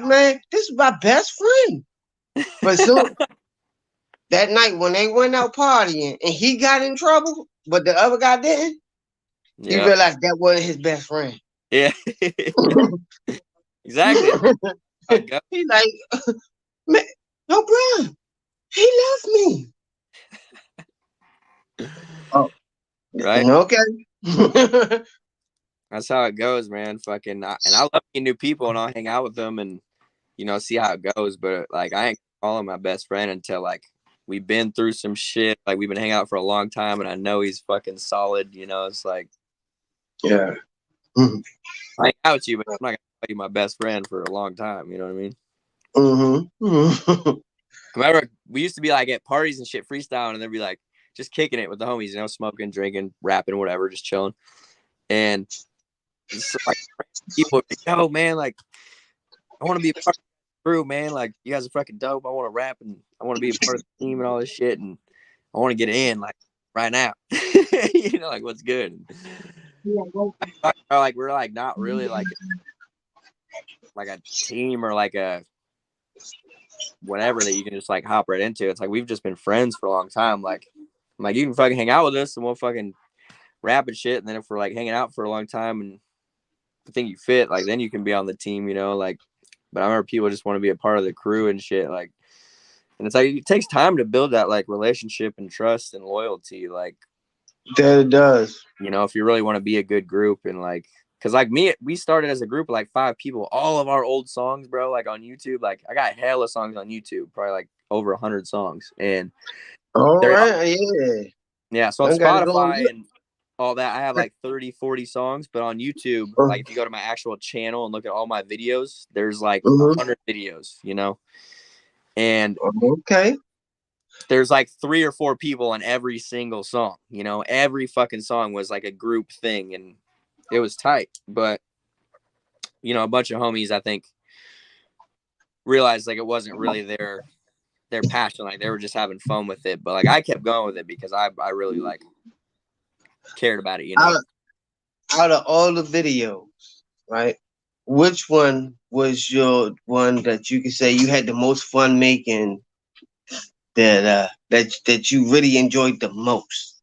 man, this is my best friend. But so that night when they went out partying and he got in trouble, but the other guy didn't, he realized that wasn't his best friend.
Yeah. Exactly.
He's like, man, no, bro, he left me. Oh,
right.
Okay.
That's how it goes, man. Fucking, and I love meeting new people, and I'll hang out with them, and see how it goes. But like, I ain't calling my best friend until like we've been through some shit. Like we've been hanging out for a long time, and I know he's fucking solid. It's like,
yeah,
I hang out with you, but I'm not gonna call you my best friend for a long time. You know what I mean?
Mm-hmm.
Remember, we used to be like at parties and shit, freestyling, and they'd be like just kicking it with the homies, smoking, drinking, rapping, whatever, just chilling, and. So, like, people would be, yo, man, like, I want to be a part of the crew, man. Like, you guys are fucking dope. I want to rap and I want to be a part of the team and all this shit. And I want to get in, like, right now. Like, what's good? Like, we're, like, not really, like a team or, like, a whatever that you can just, like, hop right into. It's like, we've just been friends for a long time. Like, you can fucking hang out with us and we'll fucking rap and shit. And then if we're, like, hanging out for a long time and I think you fit, like, then you can be on the team, like, but I remember people just want to be a part of the crew and shit, like, and it's like, it takes time to build that, like, relationship and trust and loyalty, like,
that it does,
if you really want to be a good group and, like, because, like, we started as a group of, like, 5 people, all of our old songs, bro, like, on YouTube, like, I got hella songs on YouTube, probably, like, over 100 songs, and
all right,
yeah, so on Spotify and all that, I have like 30, 40 songs, but on YouTube, like if you go to my actual channel and look at all my videos, there's like 100 videos, and there's like 3 or 4 people on every single song, every fucking song was like a group thing and it was tight, but a bunch of homies, I think, realized like it wasn't really their passion, like they were just having fun with it, but like I kept going with it because I really like cared about it,
Out of all the videos, right? Which one was your one that you could say you had the most fun making? That you really enjoyed the most.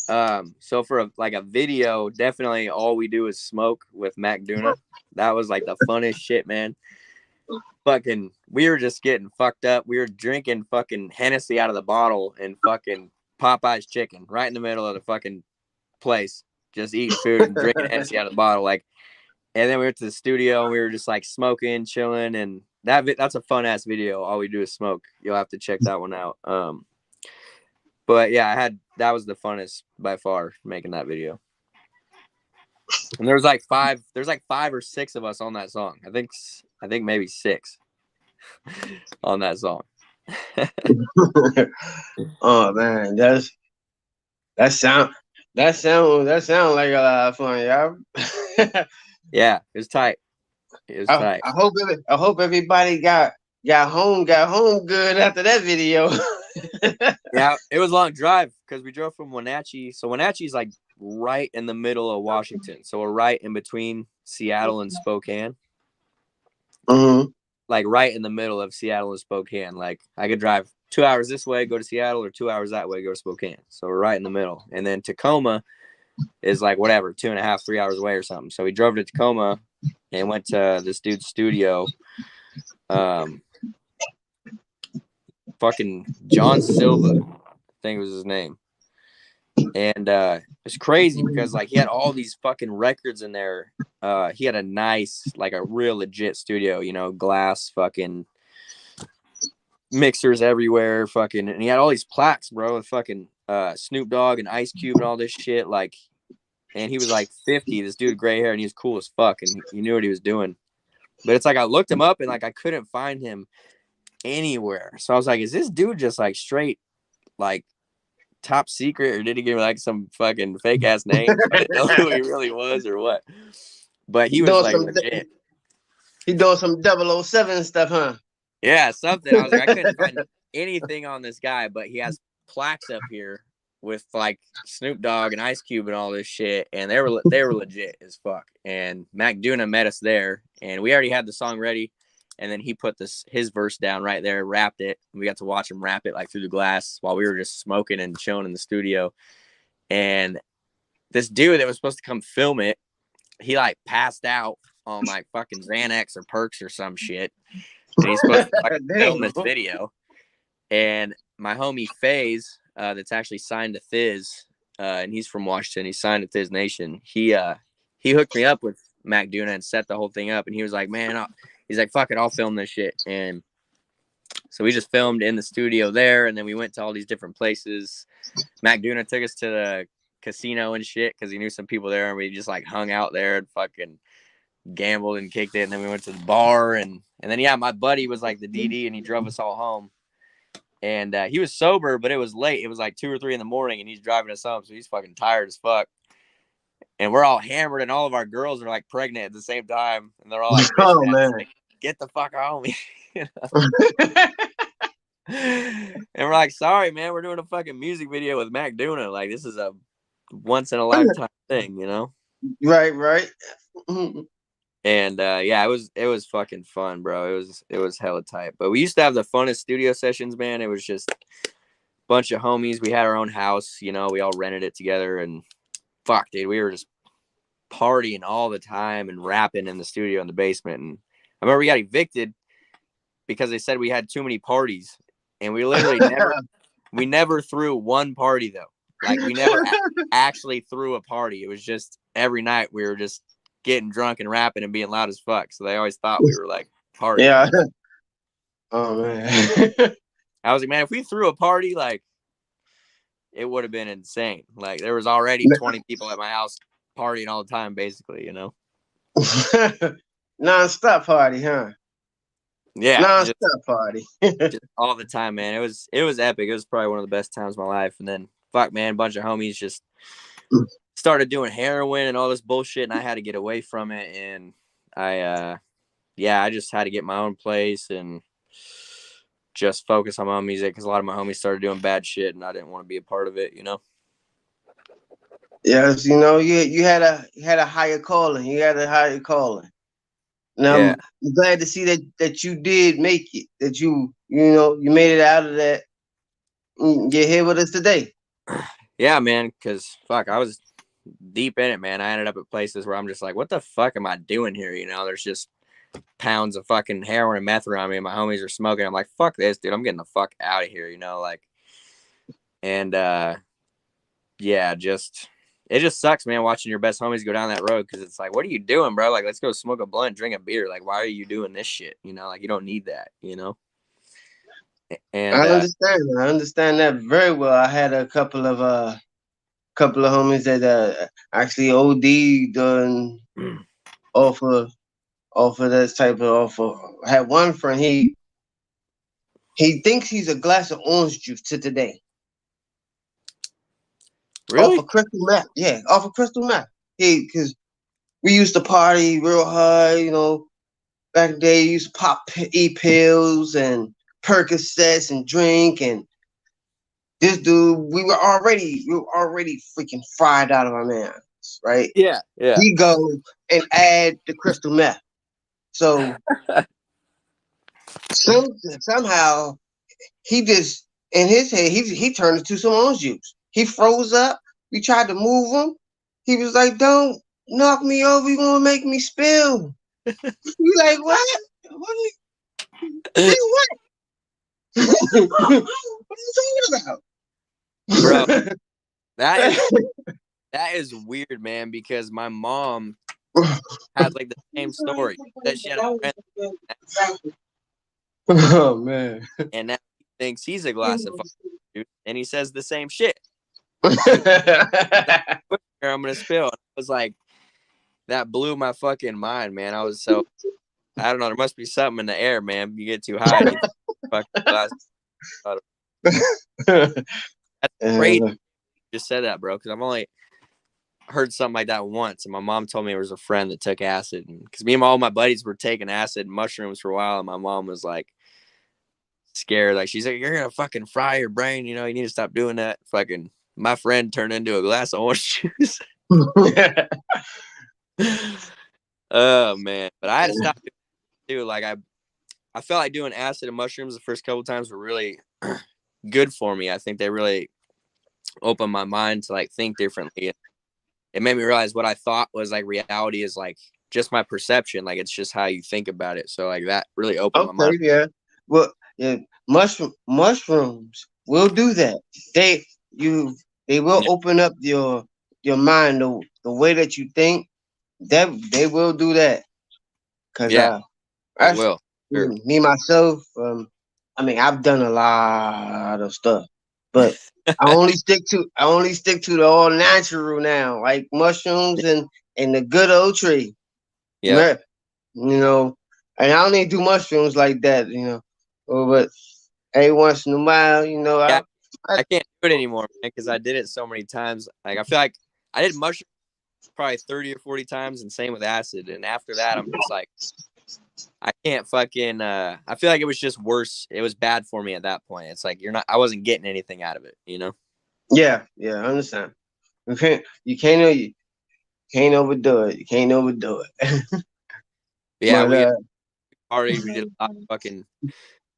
So for a video, definitely All We Do Is Smoke with Mac Duna. That was like the funnest shit, man. Fucking, we were just getting fucked up. We were drinking fucking Hennessy out of the bottle and fucking Popeye's chicken right in the middle of the fucking place, just eating food and drinking Hennessy out of the bottle, like. And then we went to the studio and we were just like smoking, chilling, and that's a fun ass video. All We Do Is Smoke. You'll have to check that one out. But yeah, that was the funnest by far making that video. And there's like 5 or 6 of us on that song. I think maybe 6 on that song.
Oh man, that sound like a lot of fun, y'all.
Yeah, it was tight. It was tight.
I hope everybody got home good after that video.
Yeah, it was a long drive because we drove from Wenatchee. So Wenatchee's like right in the middle of Washington. So we're right in between Seattle and Spokane. Like right in the middle of Seattle and Spokane. Like I could drive 2 hours this way, go to Seattle, or 2 hours that way, go to Spokane. So we're right in the middle. And then Tacoma is like whatever, 2.5, 3 hours away or something. So we drove to Tacoma and went to this dude's studio. Fucking John Silva, I think was his name. And it's crazy because like he had all these fucking records in there. He had a nice, like a real legit studio, glass fucking mixers everywhere, fucking, and he had all these plaques, bro, with fucking Snoop Dogg and Ice Cube and all this shit, like. And he was like 50, this dude, gray hair, and he was cool as fuck, and he knew what he was doing. But it's like I looked him up and like I couldn't find him anywhere. So I was like, is this dude just like straight like top secret, or did he give me like some fucking fake ass name? I didn't know who he really was or what. But he was like legit.
He doing some 007 stuff, huh?
Yeah, something. I was like, I couldn't find anything on this guy, but he has plaques up here with like Snoop Dogg and Ice Cube and all this shit, and they were legit as fuck. And Mac Duna met us there, and we already had the song ready, and then he put his verse down right there, rapped it. We got to watch him rap it like through the glass while we were just smoking and chilling in the studio. And this dude that was supposed to come film it, he like passed out on like fucking Xanax or Perks or some shit, and he's supposed to fucking film this video. And my homie FaZe, that's actually signed to Thiz, and he's from Washington. He's signed to Thiz Nation. He hooked me up with Mac Duna and set the whole thing up. And he was like, man, he's like, fuck it, I'll film this shit. And so we just filmed in the studio there, and then we went to all these different places. Mac Duna took us to the casino and shit because he knew some people there, and we just like hung out there and fucking gambled and kicked it. And then we went to the bar, and then yeah, my buddy was like the DD, and he drove us all home. And he was sober, but it was late. It was like 2 or 3 in the morning, and he's driving us home, so he's fucking tired as fuck. And we're all hammered, and all of our girls are like pregnant at the same time, and they're all like,
"Oh man,
like, get the fuck home!" And we're like, "Sorry, man, we're doing a fucking music video with Mac Duna. Like, this is a once in a lifetime thing, you know?"
Right.
And yeah, it was fucking fun, bro. It was hella tight. But we used to have the funnest studio sessions, man. It was just a bunch of homies. We had our own house, you know, we all rented it together, and fuck, dude, we were just partying all the time and rapping in the studio in the basement. And I remember we got evicted because they said we had too many parties, and we literally never threw one party though. Like we never actually threw a party. It was just every night we were just getting drunk and rapping and being loud as fuck. So they always thought we were like partying.
Yeah. Oh man.
I was like, man, if we threw a party, like it would have been insane. Like there was already 20 people at my house partying all the time, basically, you know.
Non-stop party, huh?
Yeah,
non-stop party.
Just all the time, man. It was epic. It was probably one of the best times of my life. And then fuck, man, a bunch of homies just started doing heroin and all this bullshit, and I had to get away from it. And I just had to get my own place and just focus on my own music because a lot of my homies started doing bad shit, and I didn't want to be a part of it, you know.
Yes, you know, you had a higher calling. You had a higher calling. Now yeah. I'm glad to see that you did make it. That you made it out of that. You're here with us today.
Yeah, man. Because fuck, I was deep in it, man. I ended up at places where I'm just like, what the fuck am I doing here? You know, there's just pounds of fucking heroin and meth around me, and my homies are smoking. I'm like, fuck this, dude. I'm getting the fuck out of here, you know, like, and yeah, it just sucks, man, watching your best homies go down that road, because it's like, what are you doing, bro? Like, let's go smoke a blunt, drink a beer. Like, why are you doing this shit? You know, like, you don't need that, you know. And
I understand that very well. I had a couple of homies that actually OD'd done off of that type of offer. I had one friend, he thinks he's a glass of orange juice to today.
Really?
Off of crystal meth. Yeah, off of crystal meth. Because we used to party real hard, you know. Back in the day, we used to pop E-pills and Percocets and drink, and this dude, we were already freaking fried out of our minds, right?
Yeah.
He go and add the crystal meth. So somehow he just in his head he turned into some orange juice. He froze up. We tried to move him. He was like, "Don't knock me over. You gonna make me spill." We like, what? What are you talking about?
Bro, that is weird, man, because my mom had like the same story. That she had a friend.
Oh man.
And now he thinks he's a glass of juice, and he says the same shit. I'm gonna spill. I was like, that blew my fucking mind, man. I was so, I don't know, there must be something in the air, man. You get too high and you fucking glass. That's crazy. You just said that, bro, because I've only heard something like that once, and my mom told me it was a friend that took acid, because me and all my buddies were taking acid and mushrooms for a while, and my mom was like scared, like she's like, "You're gonna fucking fry your brain, you know, you need to stop doing that." Fucking my friend turned into a glass of orange juice. Oh man, but I had to stop doing it too. Like I felt like doing acid and mushrooms the first couple times were really good for me. I think they really opened my mind to like think differently. It made me realize what I thought was like reality is like just my perception. Like it's just how you think about it. So like that really opened my mind.
Yeah. Well, yeah, mushrooms will do that. They will open up your mind the way that you think. That they will do that. Cause
Yeah, it will. Sure.
me myself, I mean I've done a lot of stuff, but I only stick to the all natural now, like mushrooms and the good old tree.
Yeah.
You know, and I don't even do mushrooms like that, you know. But every once in a while, you know,
I can't do it anymore, man, because I did it so many times. Like I feel like I did mushrooms probably 30 or 40 times, and same with acid. And after that, I'm just like, I can't fucking. I feel like it was just worse. It was bad for me at that point. It's like I wasn't getting anything out of it, you know.
Yeah, I understand. You can't overdo it. You can't overdo it.
Yeah,
but,
we did a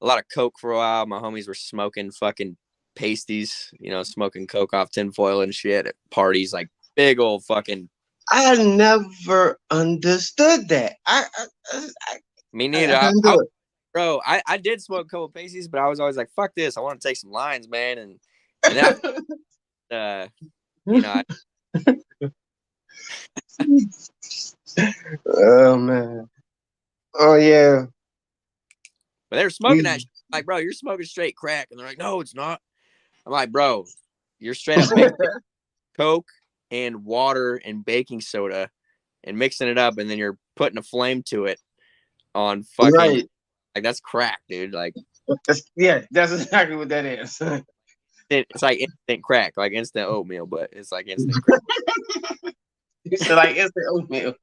lot of coke for a while. My homies were smoking fucking pasties, you know, smoking coke off tinfoil and shit at parties, like big old fucking.
I never understood that.
Me neither. Bro, I did smoke a couple of pasties, but I was always like, fuck this. I want to take some lines, man. And that, you know.
Oh, man. Oh, yeah.
But they were smoking that shit. Like, bro, you're smoking straight crack. And they're like, no, it's not. I'm like, bro, you're straight up mixing coke and water and baking soda and mixing it up. And then you're putting a flame to it on fucking. Right. Like, that's crack, dude. Like,
that's exactly what that is.
It's like instant crack, like instant oatmeal, but it's like instant crack.
It's like instant oatmeal.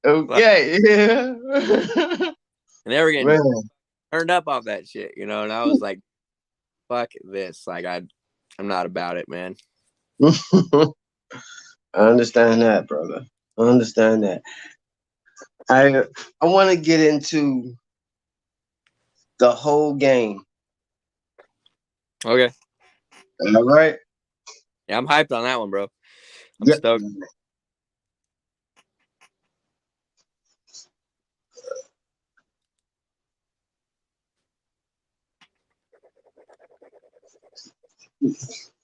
Okay, yeah.
And they were getting turned up off that shit, you know. And I was like, "Fuck this!" Like I'm not about it, man.
I understand that, brother. I understand that. I want to get into the whole game.
Okay.
All right.
Yeah, I'm hyped on that one, bro. I'm stoked.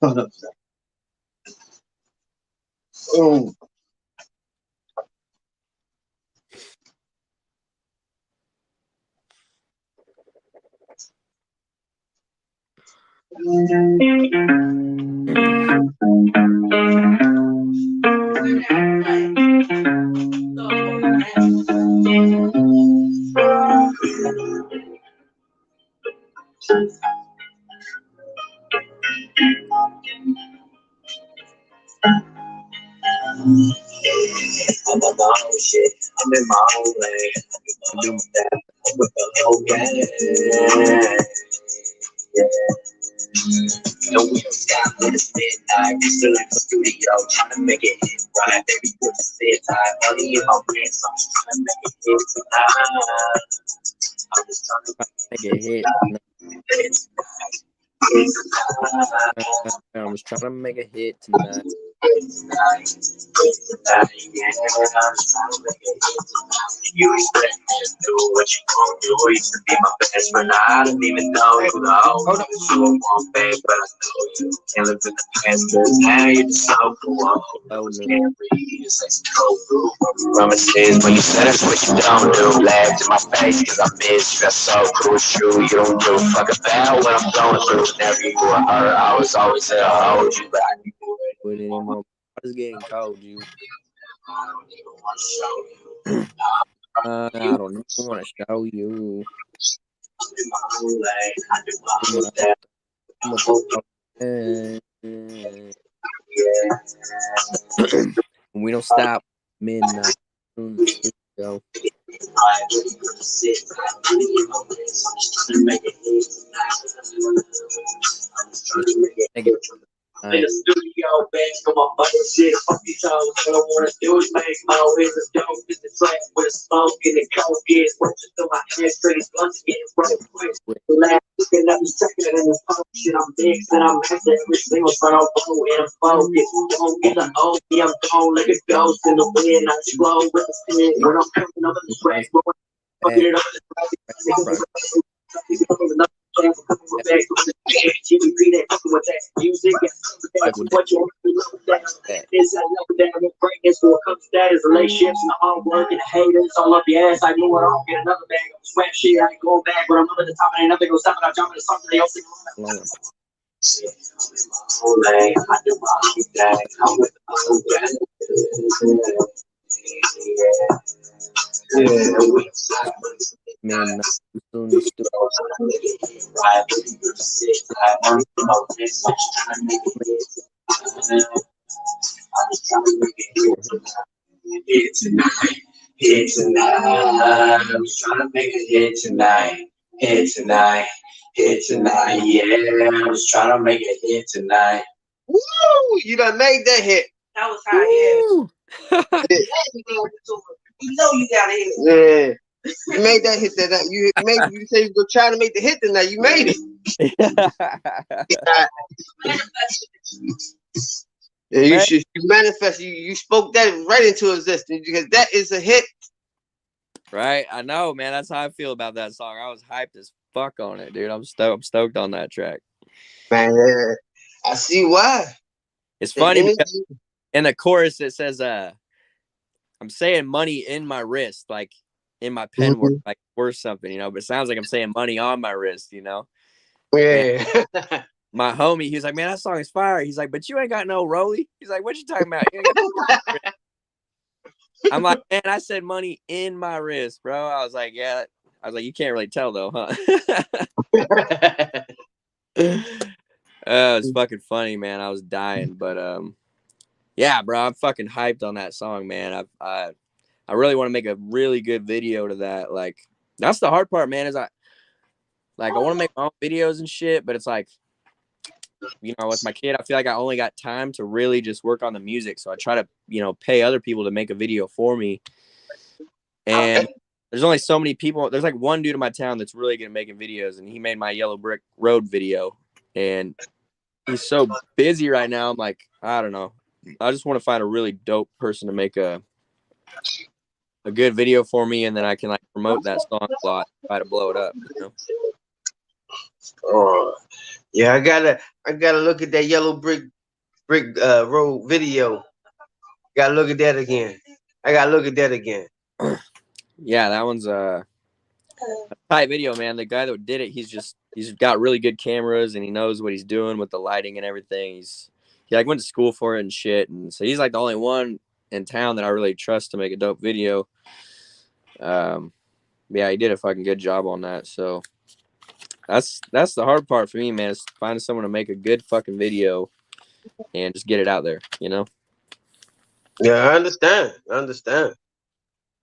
Hold up. Oh. I'm on my own shit. I'm in my own lane. I'm doing that with the whole gang. Yeah. No, we don't stop when it's midnight. We still in the studio trying to make it hit right. Baby, you just sit tight. Money in my pants. I'm just trying to make it hit tonight. I'm just trying to make it hit.
I'm just trying to make a hit tonight.
You expect me to do what you gon' do. You used to be my best friend. I didn't even know you know. You were one bad, but I know you can't live in the past. Cause now you're just so cool.
Oh,
no. Can't read, it's like so cool. Promises when you said that's what you don't do. Laughed in my face cause I miss you. That's so cool. It's true. You don't give a fuck about what I'm going through. Never you were her. I was always there to hold you, but I knew it
anymore. It's getting cold, you.
I don't even want to show you.
I don't even want to show you. We don't stop midnight. Go. Thank you.
In the studio, bangs on my fucking shit. Fuck these hoes. All I wanna do is make my ways as dope. It's the track with a smoke and the coke is working through my head straight as guns getting running quick. Last looking at me second in this punk shit. I'm big, and I'm after every single song I'm full and I'm focused. Don't get the OP, I'm gone like a ghost in the wind. I slow with the spin when I'm coming over the track. Fucking it up. Relationships and the hard work and the haters all up your ass. I knew it all. Get another bag of sweat shit. I ain't going back, but I'm up at the top and ain't nothing gonna stop it. I'm jumping to something they all sing. I do my own thing. I'm with
Man,
hit tonight, hit tonight. I was trying to make a hit tonight, hit tonight, hit tonight. Yeah, I was trying to make a hit tonight.
Woo! You done made that hit.
That was hot, yeah. You know you got it.
Yeah. You made that hit that night. You said you were trying to make the hit tonight. You made it. Yeah, you manifest. You spoke that right into existence because that is a hit.
Right, I know, man. That's how I feel about that song. I was hyped as fuck on it, dude. I'm stoked on that track.
Man, I see why.
It's funny because in the chorus it says, "I'm saying money in my wrist, like in my pen work, like worth something, you know." But it sounds like I'm saying money on my wrist, you know.
Yeah.
My homie, he was like, "Man, that song is fire." He's like, "But you ain't got no rollie." He's like, "What you talking about?" You ain't got no I'm like, "Man, I said money in my wrist, bro." I was like, "Yeah." I was like, "You can't really tell though, huh?" It's fucking funny, man. I was dying, but yeah, bro, I'm fucking hyped on that song, man. I really want to make a really good video to that. Like, that's the hard part, man. Is I want to make my own videos and shit, but it's like, you know, with my kid, I feel like I only got time to really just work on the music. So I try to, you know, pay other people to make a video for me. And there's only so many people. There's like one dude in my town that's really good at making videos, and he made my Yellow Brick Road video. And he's so busy right now. I'm like, I don't know. I just want to find a really dope person to make a good video for me, and then I can like promote that song a lot, try to blow it up, you know?
Oh, yeah, I gotta look at that Yellow Brick Road video. Gotta look at that again. I gotta look at that again.
Yeah, that one's a tight video, man. The guy that did it, he's got really good cameras, and he knows what he's doing with the lighting and everything. He like went to school for it and shit, and so he's like the only one in town that I really trust to make a dope video. Yeah, he did a fucking good job on that. So that's the hard part for me, man, is finding someone to make a good fucking video and just get it out there, you know?
Yeah, I understand.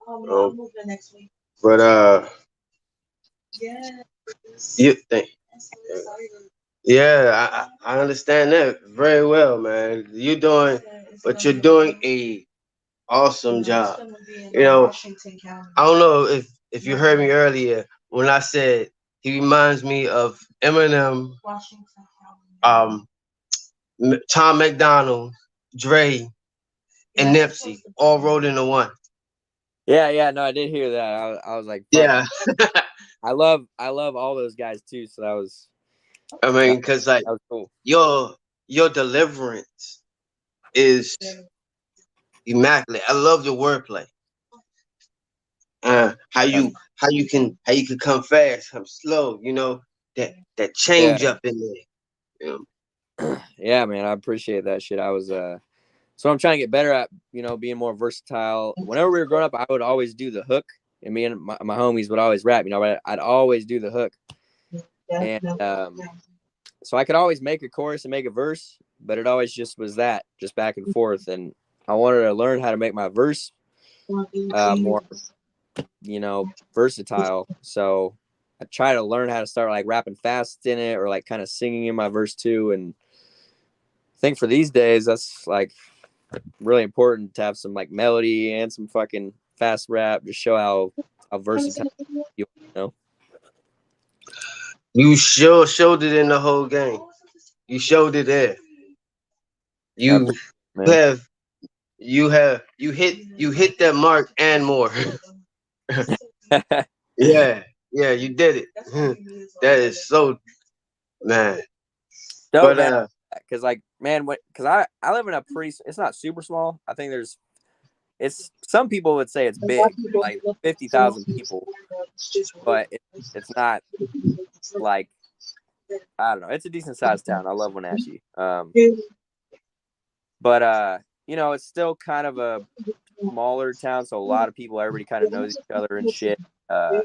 I'll move the next week.
But
Yeah.
you think? Yeah, I understand that very well, man. You're doing a awesome job. You know, I don't know if you heard me earlier when I said he reminds me of Eminem, Tom McDonald, Dre, and Nipsey all rolled into one.
Yeah, no, I did hear that. I was like, fuck.
Yeah.
I love all those guys too. So that was.
I mean, because like
cool.
your deliverance is immaculate. I love your wordplay. How you can come fast, come slow. You know that change up in there. You
know? Yeah, man, I appreciate that shit. I was so I'm trying to get better at, you know, being more versatile. Whenever we were growing up, I would always do the hook, and me and my homies would always rap. You know, but I'd always do the hook, and so I could always make a chorus and make a verse, but it always just was that, just back and forth. And I wanted to learn how to make my verse more, you know, versatile. So I try to learn how to start like rapping fast in it, or like kind of singing in my verse too. And think for these days, that's like really important to have some like melody and some fucking fast rap to show how versatile you know.
You sure showed it in the whole game. You showed it there. You
Man.
you hit that mark and more. Yeah, you did it. That is so, man.
Dope,
But
man. Because like, man, because I live in a pretty. It's not super small. I think it's some people would say it's big, like 50,000 people, but it's not like, I don't know. It's a decent sized town. I love Wenatchee. But you know, it's still kind of a smaller town, so a lot of people, everybody kind of knows each other and shit. So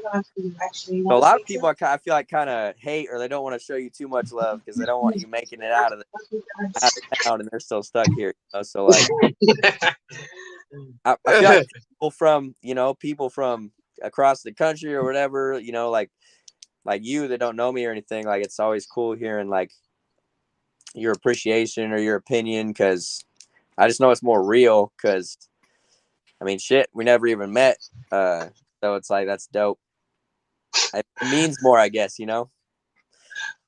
a lot of people I feel like kind of hate, or they don't want to show you too much love because they don't want you making it out of town and they're still stuck here. You know? So like, I feel like people from across the country or whatever, you know, like you that don't know me or anything, like it's always cool hearing like your appreciation or your opinion, because I just know it's more real. Because I mean, shit, we never even met, so it's like that's dope. It means more, I guess, you know.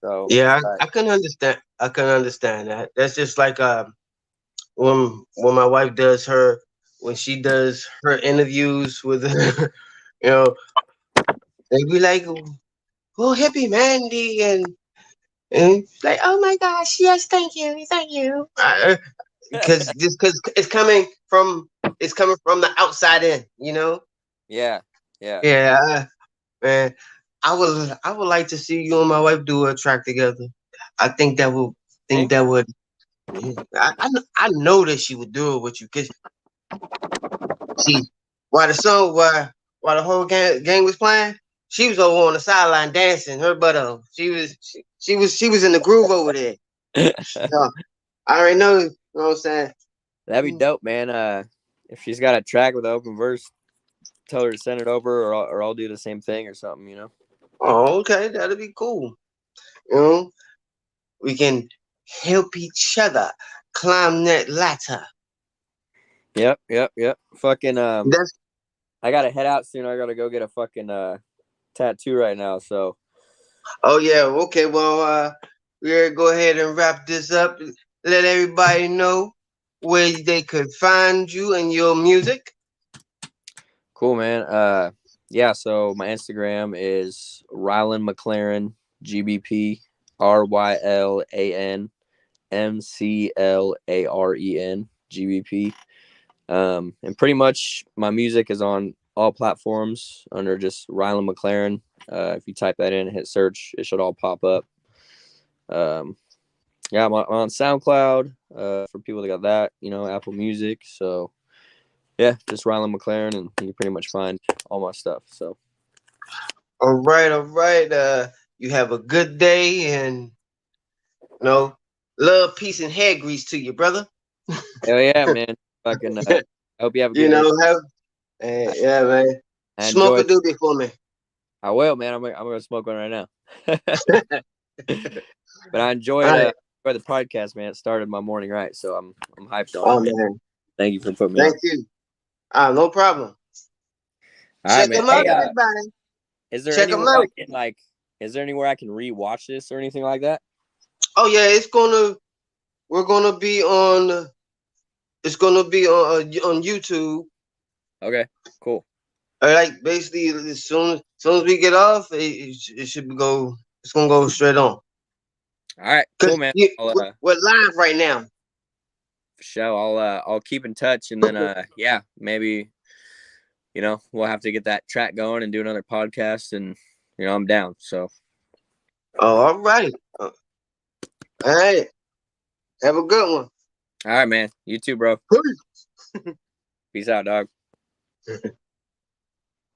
So
yeah, I can understand. I can understand that. That's just like when my wife does when she does her interviews with you know, they be like, "Oh, hippie Mandy," and like, "Oh my gosh, yes, thank you, thank you," because it's coming from the outside in, you know.
yeah.
Yeah, man. I would like to see you and my wife do a track together. I think that would I know that she would do it with you, because see, while the whole gang was playing, she was over on the sideline dancing her butt off. She was in the groove over there. So, I already know, you know what I'm saying?
That'd be dope, man. If she's got a track with an open verse, tell her to send it over, or I'll do the same thing or something, you know.
Oh, okay, that'd be cool. You know, we can help each other climb that ladder.
Yep. Fucking
That's
I gotta head out soon. I gotta go get a fucking tattoo right now. So
Oh yeah, okay. Well, we're gonna go ahead and wrap this up. Let everybody know where they could find you and your music.
cool, man. Yeah. So my Instagram is Rylan Mclaren GBP RYLAN MCLAREN GBP. And pretty much my music is on all platforms under just Rylan Mclaren. If you type that in and hit search, it should all pop up. Yeah, I'm on SoundCloud for people that got that, you know, Apple Music. So yeah, just Rylan Mclaren, and you can pretty much find all my stuff. So
All right. You have a good day, and love, peace, and hair grease to you, brother.
hell yeah, man. Fucking I hope you have a good day.
Yeah, man.
I
Smoke a
enjoyed.
doobie for me.
I will, man. I'm gonna smoke one right now. But I enjoyed
All right.
the podcast, man. It started my morning right, so I'm hyped on
Oh
it, man.
man,
Thank you for putting me on.
thank you. No problem.
All right,
Check
man.
them
Hey,
out, everybody.
is there
Check them
anywhere
out.
is there anywhere I can rewatch this or anything like that?
Oh yeah, we're gonna be on. It's gonna be on YouTube.
Okay, cool.
Like basically, as soon as we get off, it should go. It's gonna go straight on.
All right,
Cause
cool, man.
we're live right now.
For sure. I'll keep in touch, and then yeah, maybe we'll have to get that track going and do another podcast, and I'm down. So
Oh, all right. All right. Have a good one.
all right, man. You too, bro.
Peace.
Peace out, dog.